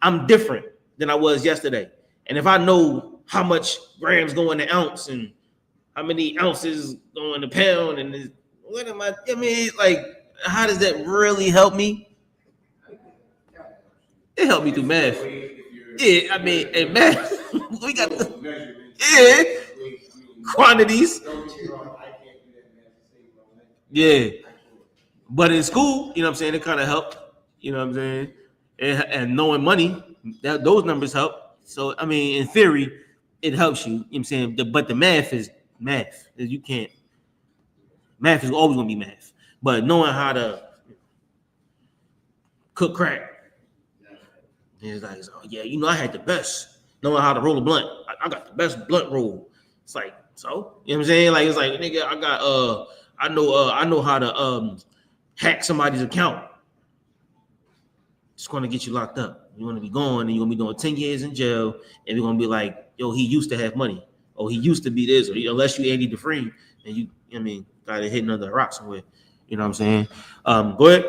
I'm different than I was yesterday. And if I know how much grams go in the ounce and how many ounces go in the pound, and what am I mean, like, how does that really help me? It helped me through math. Yeah, I mean, in math, we got the quantities. Yeah, but in school, you know what I'm saying, it kind of helped. You know what I'm saying, and knowing money, those numbers help. So I mean, in theory, it helps you. You know what I'm saying, but the math is math. You can't. Math is always gonna be math. But knowing how to cook crack. It's like, oh, yeah, you know, I had the best. Knowing how to roll a blunt. I got the best blunt roll. It's like, so, you know what I'm saying? Like, it's like, nigga, I got, I know how to hack somebody's account. It's going to get you locked up. You're going to be going and you're going to be doing 10 years in jail. And we're going to be like, yo, he used to have money. Oh, he used to be this. Or unless you Andy Dufresne and you, I mean, got it hidden under a rock somewhere. You know what I'm saying? Go ahead.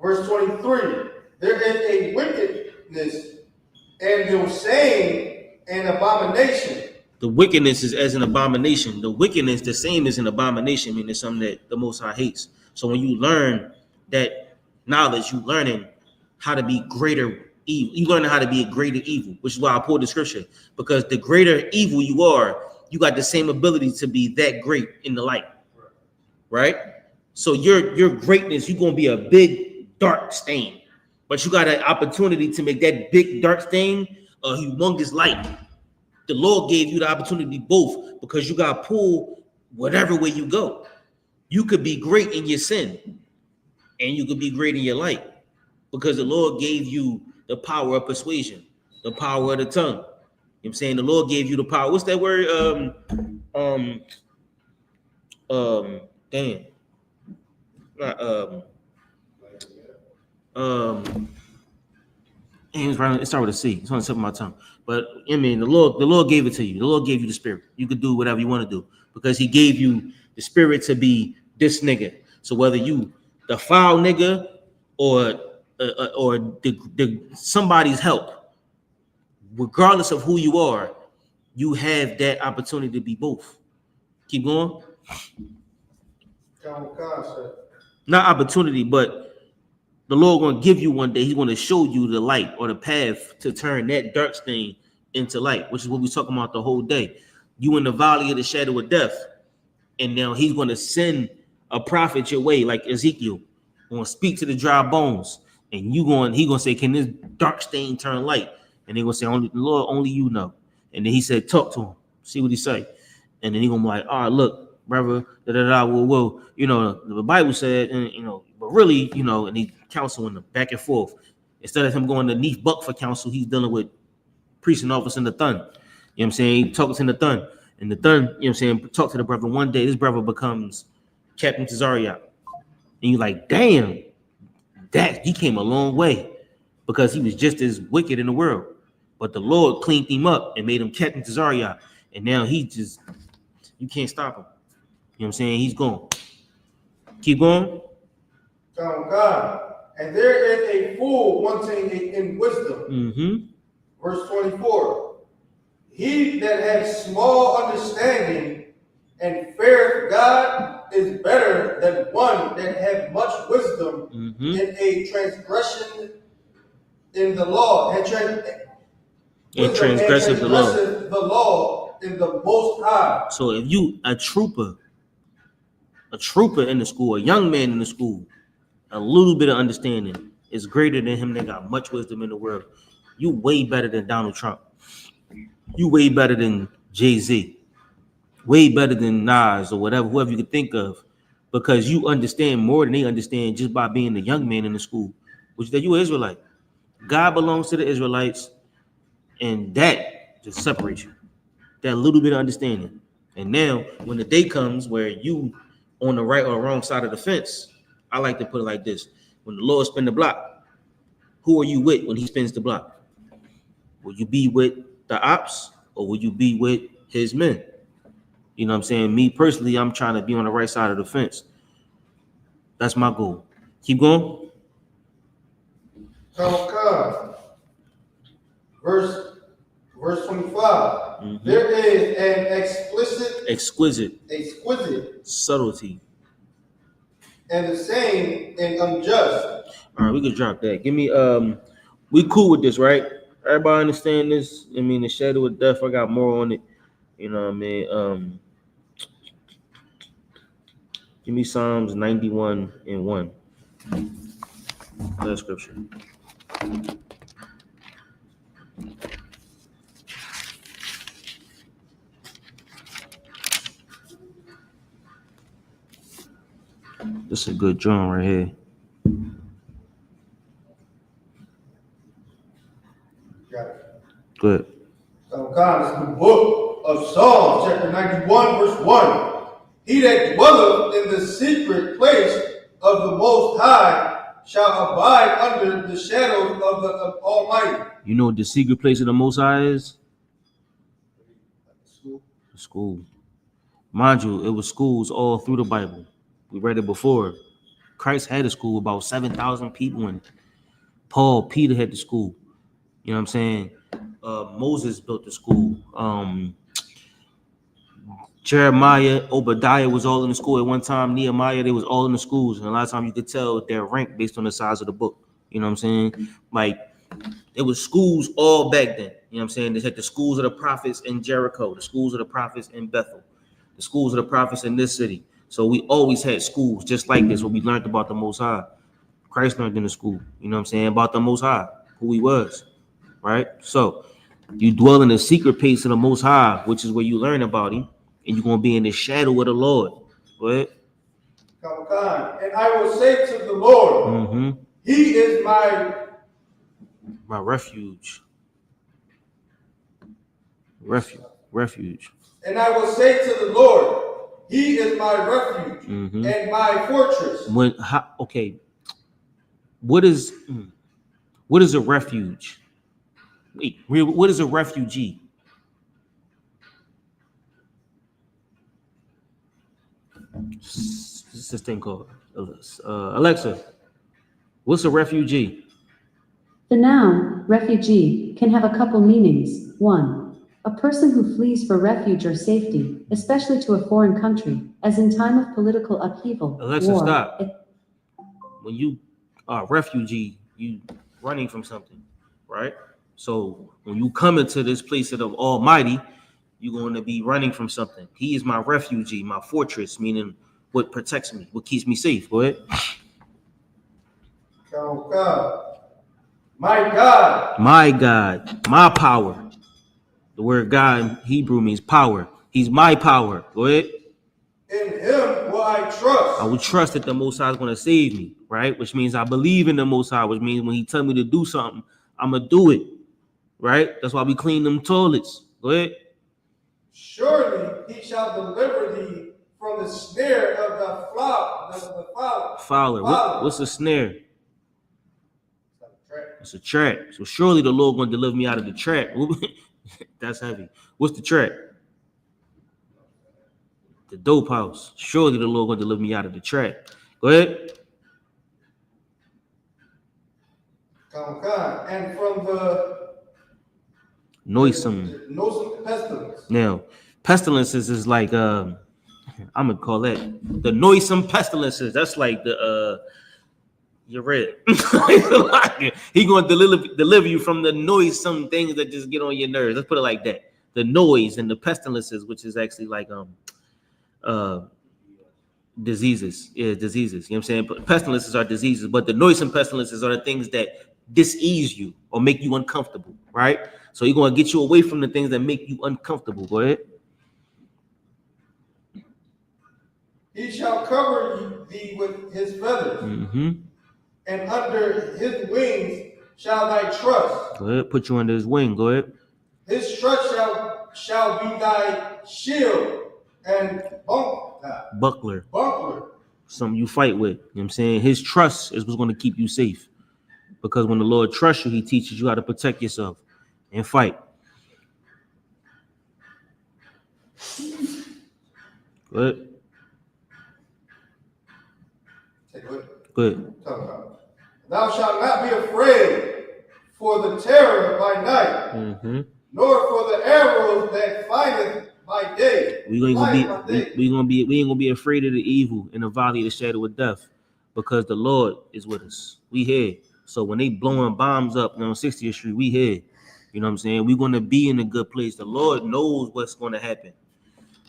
Verse 23, there is a wickedness and the same an abomination. The wickedness is as an abomination. The wickedness, the same as an abomination, meaning something that the Most High hates. So when you learn that knowledge, you learning how to be greater evil. You learning how to be a greater evil, which is why I pulled the scripture. Because the greater evil you are, you got the same ability to be that great in the light. Right? So your greatness, you're gonna be a big dark stain, but you got an opportunity to make that big dark stain a humongous light. The Lord gave you the opportunity to be both because you got pulled whatever way you go. You could be great in your sin and you could be great in your light because the Lord gave you the power of persuasion, the power of the tongue. You know what I'm saying? The Lord gave you the power. What's that word? Damn. Not, it started with a C. It's on the tip of my tongue. But I mean, the Lord gave it to you. The Lord gave you the spirit. You could do whatever you want to do because He gave you the spirit to be this nigga. So whether you the foul nigga or the somebody's help, regardless of who you are, you have that opportunity to be both. Keep going. Not opportunity, but the Lord going to give you one day. He's going to show you the light or the path to turn that dark stain into light, which is what we're talking about the whole day. You in the valley of the shadow of death, and now He's going to send a prophet your way, like Ezekiel, going to speak to the dry bones, and He going to say, "Can this dark stain turn light?" And they're going to say, "Only the Lord, only you know." And then He said, "Talk to him, see what he say." And then He going to be like, "All right, look, brother, whoa. You know, the Bible said, and you know, but really, you know," and He counseling them back and forth. Instead of him going to Neef Buck for counsel, he's dealing with priest office in the thun. You know what I'm saying? He talks in the thun. And the thun, you know what I'm saying, talk to the brother. One day, this brother becomes Captain Tazariak. And you're like, damn, that he came a long way because he was just as wicked in the world. But the Lord cleaned him up and made him Captain Tazariak. And now he just, you can't stop him. You know what I'm saying? He's gone. Keep going. Oh God. And there is a fool wanting in wisdom. Mm-hmm. Verse 24. He that has small understanding and feareth God is better than one that hath much wisdom in a transgression in the law. And transgressive the law in the Most High. So if you a trooper in the school, a young man in the school, a little bit of understanding is greater than him that got much wisdom in the world. You way better than Donald Trump. You way better than Jay-Z. Way better than Nas or whoever you could think of, because you understand more than they understand just by being the young man in the school, which is that you are Israelite. God belongs to the Israelites, and that just separates you. That little bit of understanding. And now, when the day comes where you on the right or wrong side of the fence, I like to put it like this. When the Lord spins the block, who are you with when He spins the block? Will you be with the ops or will you be with His men? You know what I'm saying? Me personally, I'm trying to be on the right side of the fence. That's my goal. Keep going. Oh God. Verse 25. There is an exquisite subtlety, and the same and unjust. All right, we could drop that. Give me we cool with this, right? Everybody understand this? I mean, the shadow of death, I got more on it. You know what I mean? Give me Psalms 91:1. That scripture. This is a good drum right here. Got it. Good. So God is the book of Psalms, chapter 91, verse 1. He that dwelleth in the secret place of the Most High shall abide under the shadow of the Almighty. You know what the secret place of the Most High is? School. Mind you, it was schools all through the Bible. We read it before. Christ had a school, about 7,000 people in it. Peter had the school. You know what I'm saying? Moses built the school. Jeremiah, Obadiah was all in the school at one time. Nehemiah, they was all in the schools. And a lot of times you could tell their rank based on the size of the book. You know what I'm saying? Like, it was schools all back then. You know what I'm saying? They had the schools of the prophets in Jericho, the schools of the prophets in Bethel, the schools of the prophets in this city. So we always had schools just like this, where we learned about the Most High. Christ learned in the school, you know what I'm saying, about the Most High, who He was, right? So You dwell in the secret place of the Most High, which is where you learn about Him, and you're gonna be in the shadow of the Lord. Go ahead. And I will say to the Lord, He is my refuge. Refuge. And I will say to the Lord, He is my refuge and my fortress. What is a refuge? Wait, what is a refugee? What's this thing called? Alexa, what's a refugee? The noun refugee can have a couple meanings. 1. A person who flees for refuge or safety, especially to a foreign country, as in time of political upheaval. Alexa, war. stop. When you are a refugee, you running from something, right? So when you come into this place of the Almighty, you're going to be running from something. He is my refugee, my fortress, meaning what protects me, what keeps me safe. Go ahead. My God, my power. The word God in Hebrew means power. He's my power. Go ahead. In Him will I trust. I will trust that the Most High is going to save me, right? Which means I believe in the Most High, which means when He tell me to do something, I'm going to do it, right? That's why we clean them toilets. Go ahead. Surely He shall deliver thee from the snare of the fowler. What's a snare? It's a trap. So surely the Lord going to deliver me out of the trap. That's heavy. What's the trap? The dope house. Surely the Lord going to deliver me out of the trap. Go ahead. And from the noisome pestilence. Now, pestilences is like I'm gonna call that the noisome pestilences. That's like the you're right. He gonna deliver you from the noisome things that just get on your nerves. Let's put it like that. The noise and the pestilences, which is actually like diseases. Yeah, diseases. You know what I'm saying? But pestilences are diseases, but the noisome pestilences are the things that disease you or make you uncomfortable, right? So he's gonna get you away from the things that make you uncomfortable. Go ahead. He shall cover thee with His feathers. And under His wings shall thy trust. Go ahead, put you under His wing. Go ahead. His trust shall be thy shield and buckler. Buckler. Something you fight with. You know what I'm saying? His trust is what's going to keep you safe. Because when the Lord trusts you, He teaches you how to protect yourself and fight. Go ahead. Good. Thou shalt not be afraid for the terror by night, nor for the arrows that flieth by day. We ain't gonna be afraid of the evil in the valley of the shadow of death, because the Lord is with us. We here. So when they blowing bombs up on 60th Street, we here. You know what I'm saying? We're gonna be in a good place. The Lord knows what's gonna happen.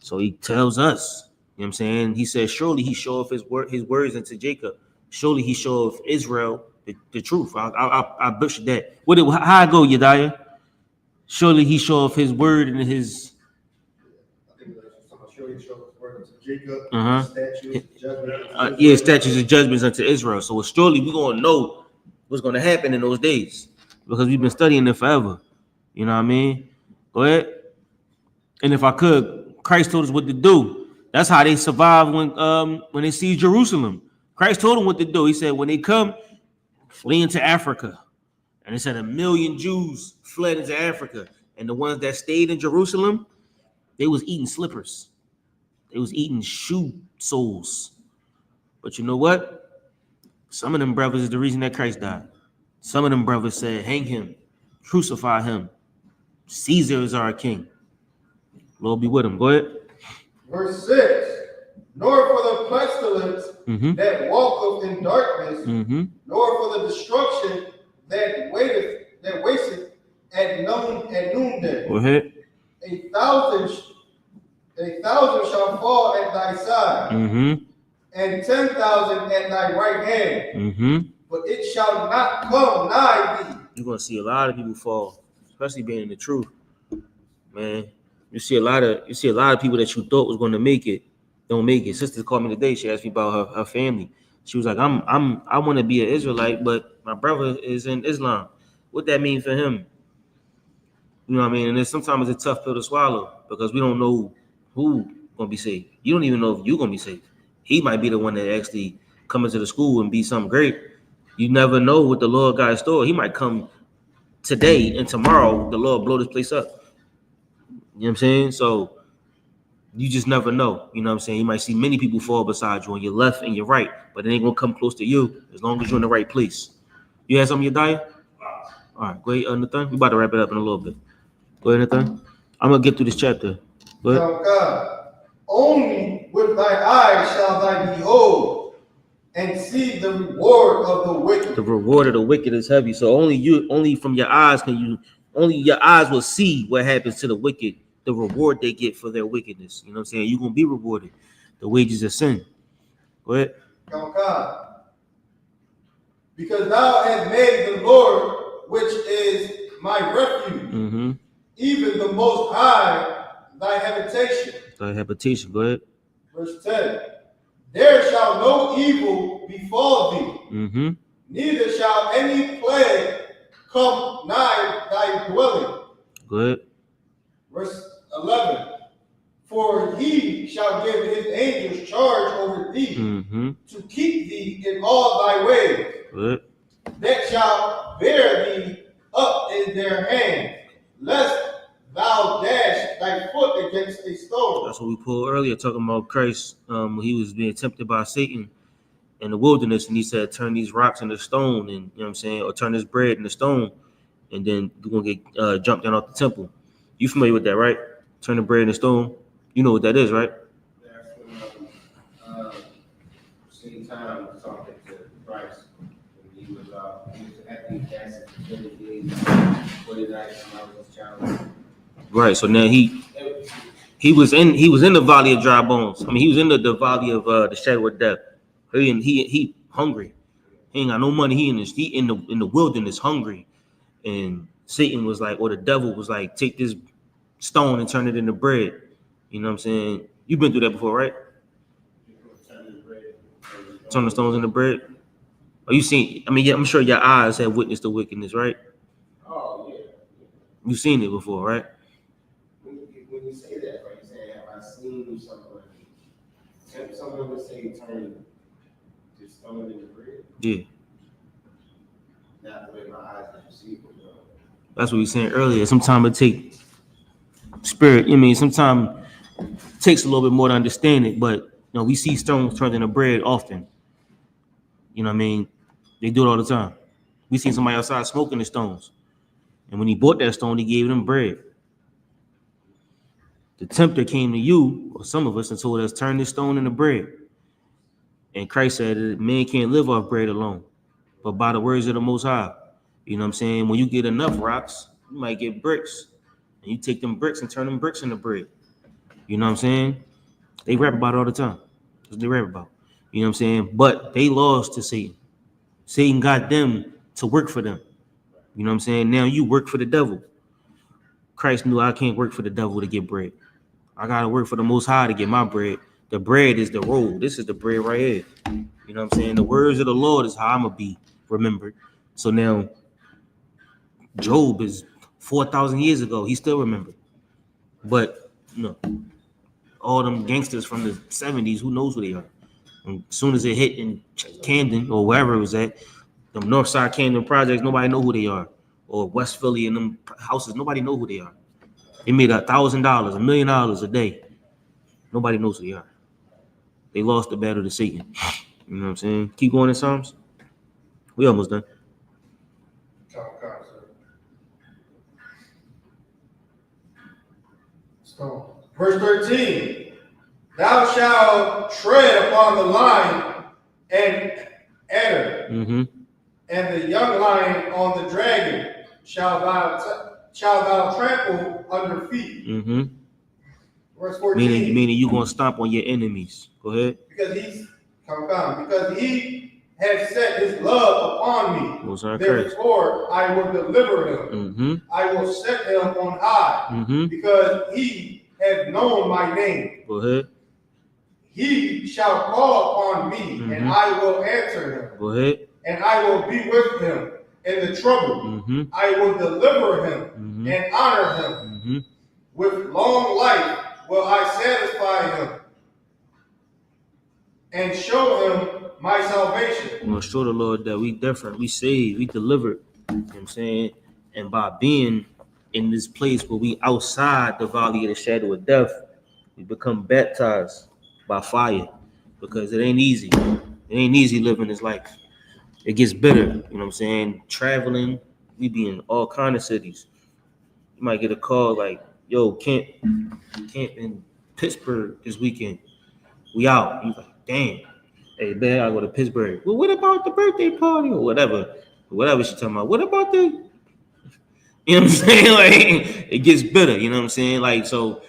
So He tells us. You know what I'm saying? He says, surely He showeth His words unto Jacob. Surely He showeth Israel the truth. I butchered that. How I go, Yediah? Surely He showeth His word and His. I think surely He showeth His word unto Jacob. Statutes and judgments unto Israel. So surely we're gonna know what's gonna happen in those days because we've been studying it forever. You know what I mean? Go ahead. And if I could, Christ told us what to do. That's how they survived when they see Jerusalem. Christ told them what to do. He said, when they come, flee into Africa. And he said 1 million Jews fled into Africa. And the ones that stayed in Jerusalem, they was eating slippers. They was eating shoe soles. But you know what? Some of them brothers is the reason that Christ died. Some of them brothers said, hang Him, crucify Him. Caesar is our king. Lord be with him. Go ahead. Verse 6. Nor for the pestilence that walketh in darkness, nor for the destruction that wasteth at noonday. Go ahead. 1,000 shall fall at thy side, and 10,000 at thy right hand, but it shall not come nigh thee. You're gonna see a lot of people fall especially being in the truth, man. You see a lot of people that you thought was going to make it, don't make it. Sister called me today. She asked me about her family. She was like, I want to be an Israelite, but my brother is in Islam. What that mean for him? You know what I mean? And then sometimes it's a tough pill to swallow because we don't know who gonna be saved. You don't even know if you're gonna be saved. He might be the one that actually come into the school and be something great. You never know what the Lord got in store. He might come today and tomorrow the Lord blow this place up. You know what I'm saying? So you just never know. You know what I'm saying? You might see many people fall beside you on your left and your right, but it ain't gonna come close to you as long as you're in the right place. You have something, Yadiah? All right, go ahead, Nathan. We about to wrap it up in a little bit. Go ahead, Nathan. I'm gonna get through this chapter. Go ahead. Now, God, only with thy eyes shall thou behold and see the reward of the wicked. The reward of the wicked is heavy. So only from your eyes only your eyes will see what happens to the wicked, the reward they get for their wickedness. You know what I'm saying? You're gonna be rewarded. The wages of sin. Go ahead. Now, God, because thou hast made the Lord, which is my refuge, even the Most High, thy habitation. Thy habitation. Go ahead. Verse 10. There shall no evil befall thee, neither shall any plague come nigh thy dwelling. Go ahead. Verse 11. For he shall give his angels charge over thee, to keep thee in all thy ways. Go ahead. That shall bear thee up in their hand, lest thou dash thy foot against a stone. That's what we pulled earlier, talking about Christ when he was being tempted by Satan in the wilderness, and he said, turn these rocks into stone, and you know what I'm saying, or turn this bread into stone, and then you're gonna get jumped down off the temple. You familiar with that, right? Turn the bread into stone. You know what that is, right? That's when same time talking to Christ when he was at the castle for 30 days, 40 nights, and I was challenged. Right. So now he was in the valley of dry bones. I mean, he was in the valley of the shadow of death. He hungry. He ain't got no money. He in the wilderness hungry. And Satan was like, or the devil was like, take this stone and turn it into bread. You know what I'm saying? You've been through that before, right? Turn the stones into bread. Are you seen? I mean, yeah, I'm sure your eyes have witnessed the wickedness, right? Oh yeah. You've seen it before, right? When you say that, right, you say, have I seen someone? If someone would say, turn the stone into bread. Yeah. Not the way my eyes can see it. That's what we were saying earlier. Sometimes it take spirit. I mean, sometimes it takes a little bit more to understand it, but you know, we see stones turned into bread often. You know what I mean? They do it all the time. We seen somebody outside smoking the stones. And when he bought that stone, he gave them bread. The tempter came to you, or some of us, and told us, turn this stone into bread. And Christ said, man can't live off bread alone, but by the words of the Most High. You know what I'm saying? When you get enough rocks, you might get bricks. And you take them bricks and turn them bricks into bread. You know what I'm saying? They rap about it all the time. That's what they rap about. You know what I'm saying? But they lost to Satan. Satan got them to work for them. You know what I'm saying? Now you work for the devil. Christ knew I can't work for the devil to get bread. I got to work for the Most High to get my bread. The bread is the roll. This is the bread right here. You know what I'm saying? The words of the Lord is how I'm going to be remembered. So now Job is 4,000 years ago. He still remembered. But, you know, all them gangsters from the 70s, who knows who they are? And as soon as it hit in Camden or wherever it was at, them Northside Camden projects, nobody know who they are. Or West Philly and them houses, nobody know who they are. They made $1,000, $1 million a day. Nobody knows who they are. They lost the battle to Satan. You know what I'm saying? Keep going in Psalms. We almost done. Verse 13. Thou shalt tread upon the lion and adder, and the young lion on the dragon shall thou trample under feet. Verse 14. Meaning you're going to stomp on your enemies. Go ahead. Because he has set his love upon me. Most High Christ. Therefore, I will deliver him. Mm-hmm. I will set him on high, Mm-hmm. because he has known my name. Go ahead. He shall call upon me, and I will answer him. Go ahead. And I will be with him in the trouble. Mm-hmm. I will deliver him Mm-hmm. and honor him. Mm-hmm. With long life will I satisfy him and show him my salvation. I'm gonna show the Lord that we different, we saved, we delivered. You know what I'm saying? And by being in this place where we outside the valley of the shadow of death, we become baptized by fire, because it ain't easy. It ain't easy living this life. It gets bitter. You know what I'm saying? Traveling, we be in all kind of cities. You might get a call like, yo, camp in Pittsburgh this weekend. We out. You like, damn. Hey, man, I go to Pittsburgh. Well, what about the birthday party or whatever? Whatever she talking about. What about the, you know what I'm saying? Like, it gets bitter, you know what I'm saying? Like, so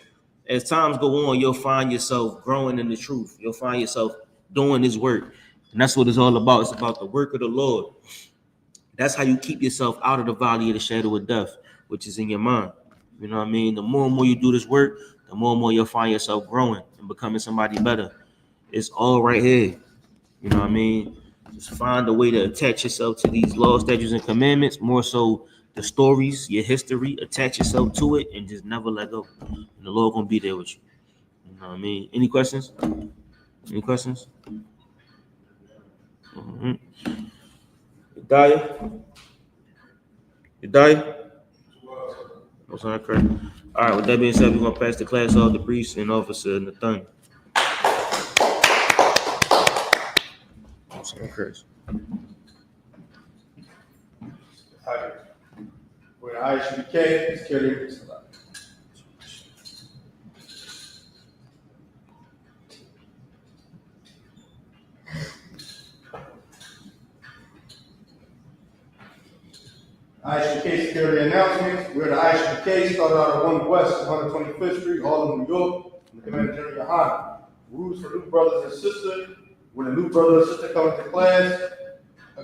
as times go on, you'll find yourself growing in the truth. You'll find yourself doing this work. And that's what it's all about. It's about the work of the Lord. That's how you keep yourself out of the valley of the shadow of death, which is in your mind. You know what I mean? The more and more you do this work, the more and more you'll find yourself growing and becoming somebody better. It's all right here. You know what I mean? Just find a way to attach yourself to these laws, statutes, and commandments, more so the stories, your history, attach yourself to it and just never let go. And the Lord gonna be there with you. You know what I mean? Any questions? Any questions? Mm-hmm. Yedaya? What's on that correct? All right, with that being said, we're gonna pass the class off to priest and officer Nathan. What's on that correct? With I.S.U.P.K, SICARII, Israelite. I.S.U.P.K SICARII announcements. We're the I.S.U.P.K, started out at 1 West, 125th Street, Harlem, New York. The Commander General YAHANNA. Rules for new brothers and sisters. When a new brother or sister comes to class,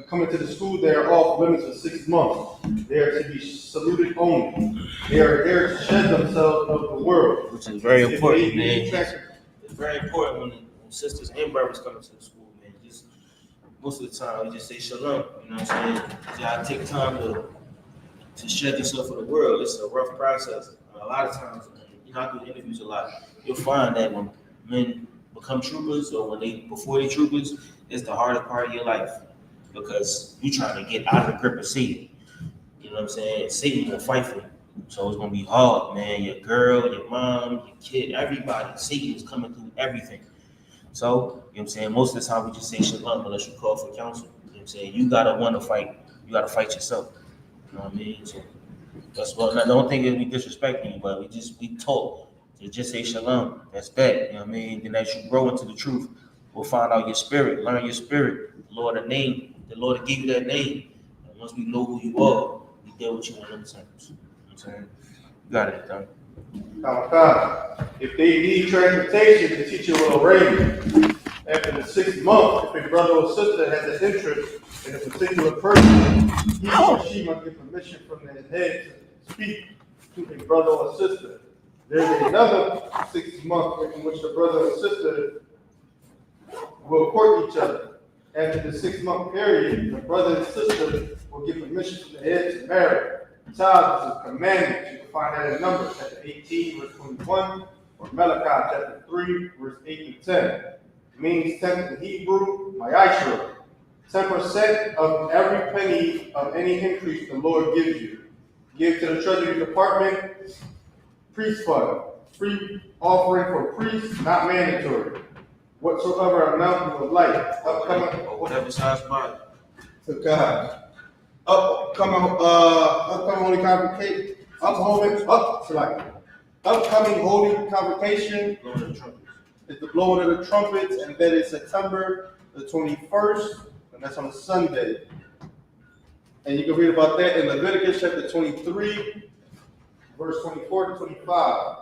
coming to the school, they are off limits for 6 months. They are to be saluted only. They are there to shed themselves of the world. Which is very important, man. It's very important when sisters and brothers come to the school, man. Just most of the time, we just say shalom. You know what I'm saying? You gotta take time to shed yourself for the world. It's a rough process. A lot of times, you know, I do interviews a lot. You'll find that when men become troopers or before they troopers, it's the hardest part of your life, because you're trying to get out of the grip of Satan. You know what I'm saying? Satan will fight for you. So it's gonna be hard, man. Your girl, your mom, your kid, everybody. Satan is coming through everything. So, you know what I'm saying? Most of the time we just say shalom unless you call for counsel. You know what I'm saying? You gotta want to fight. You gotta fight yourself. You know what I mean? So that's what, I don't think that we disrespecting you, but we talk. To just say shalom. That's that. You know what I mean? Then as you grow into the truth, we'll find out your spirit, learn your spirit. The Lord will give you that name. And once we know who you are, we deal with you on them terms. You know what I'm saying? You got it, done. If they need transportation, the teacher will arrange it. After the 6th month, if a brother or sister has an interest in a particular person, he or she must get permission from their head to speak to a brother or sister. There is another 6 months in which the brother or sister will court each other. After the 6 month period, the brother and sister will get permission from the head to marry. The child is a commandment. You can find that in Numbers chapter 18, verse 21, or Malachi chapter 3, verse 8 to 10. It means 10 in Hebrew, YAHUSHUA. 10% of every penny of any increase the Lord gives you. Give to the Treasury Department. Priest fund, free offering for priests, not mandatory. Whatsoever amount you would like, upcoming or whatever size body. to God. Upcoming holy convocation, upcoming holy convocation is the blowing of the trumpets, and that is September the 21st, and that's on a Sunday. And you can read about that in Leviticus chapter 23. Verse 24 to 25.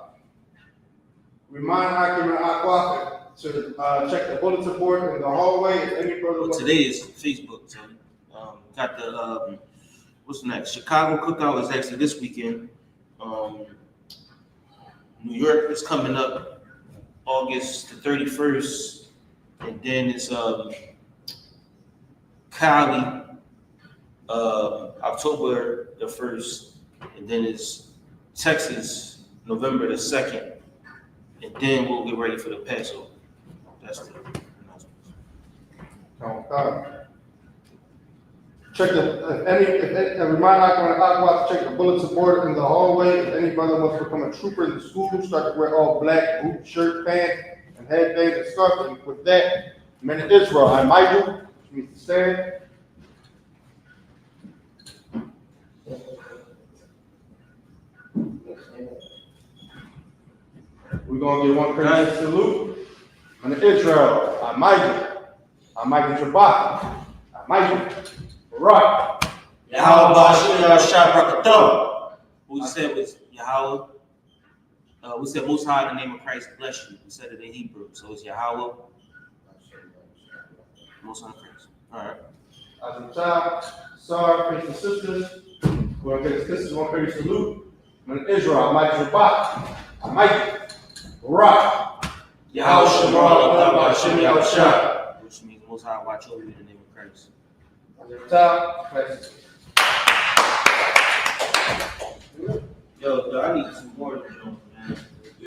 Remind Hakim and Aquafik to check the bulletin board in the hallway. If any brother Well, wants today is Facebook, so got the what's next? Chicago Cookout is actually this weekend. New York is coming up August the 31st, and then it's Cali October the 1st, and then it's Texas November the 2nd, and then we'll get ready for the Passover. That's the announcement. check a reminder icon on the outbox, check the bulletin board in the hallway. If any brother wants to become a trooper in the school, start to wear all black, boot, shirt, pants, and headbands and stuff. And with that, men of Israel, I Michael, which means to stand. We're gonna get one crazy salute. Men of Israel, I Michael Shabbat, I Michael. Right. Yahawashi. What we said was Yahawah. We said Most High in the name of Christ bless you. We said it in Hebrew, so it's Yahawah. Most High Christ. All right. As a child, sorry, face the sisters. We're gonna get the sisters one crazy salute. Men of Israel, I Michael Shabbat, I Michael. Right. Yahushua. Which means Most High watch over you in the name of Christ. As a child, face the sisters.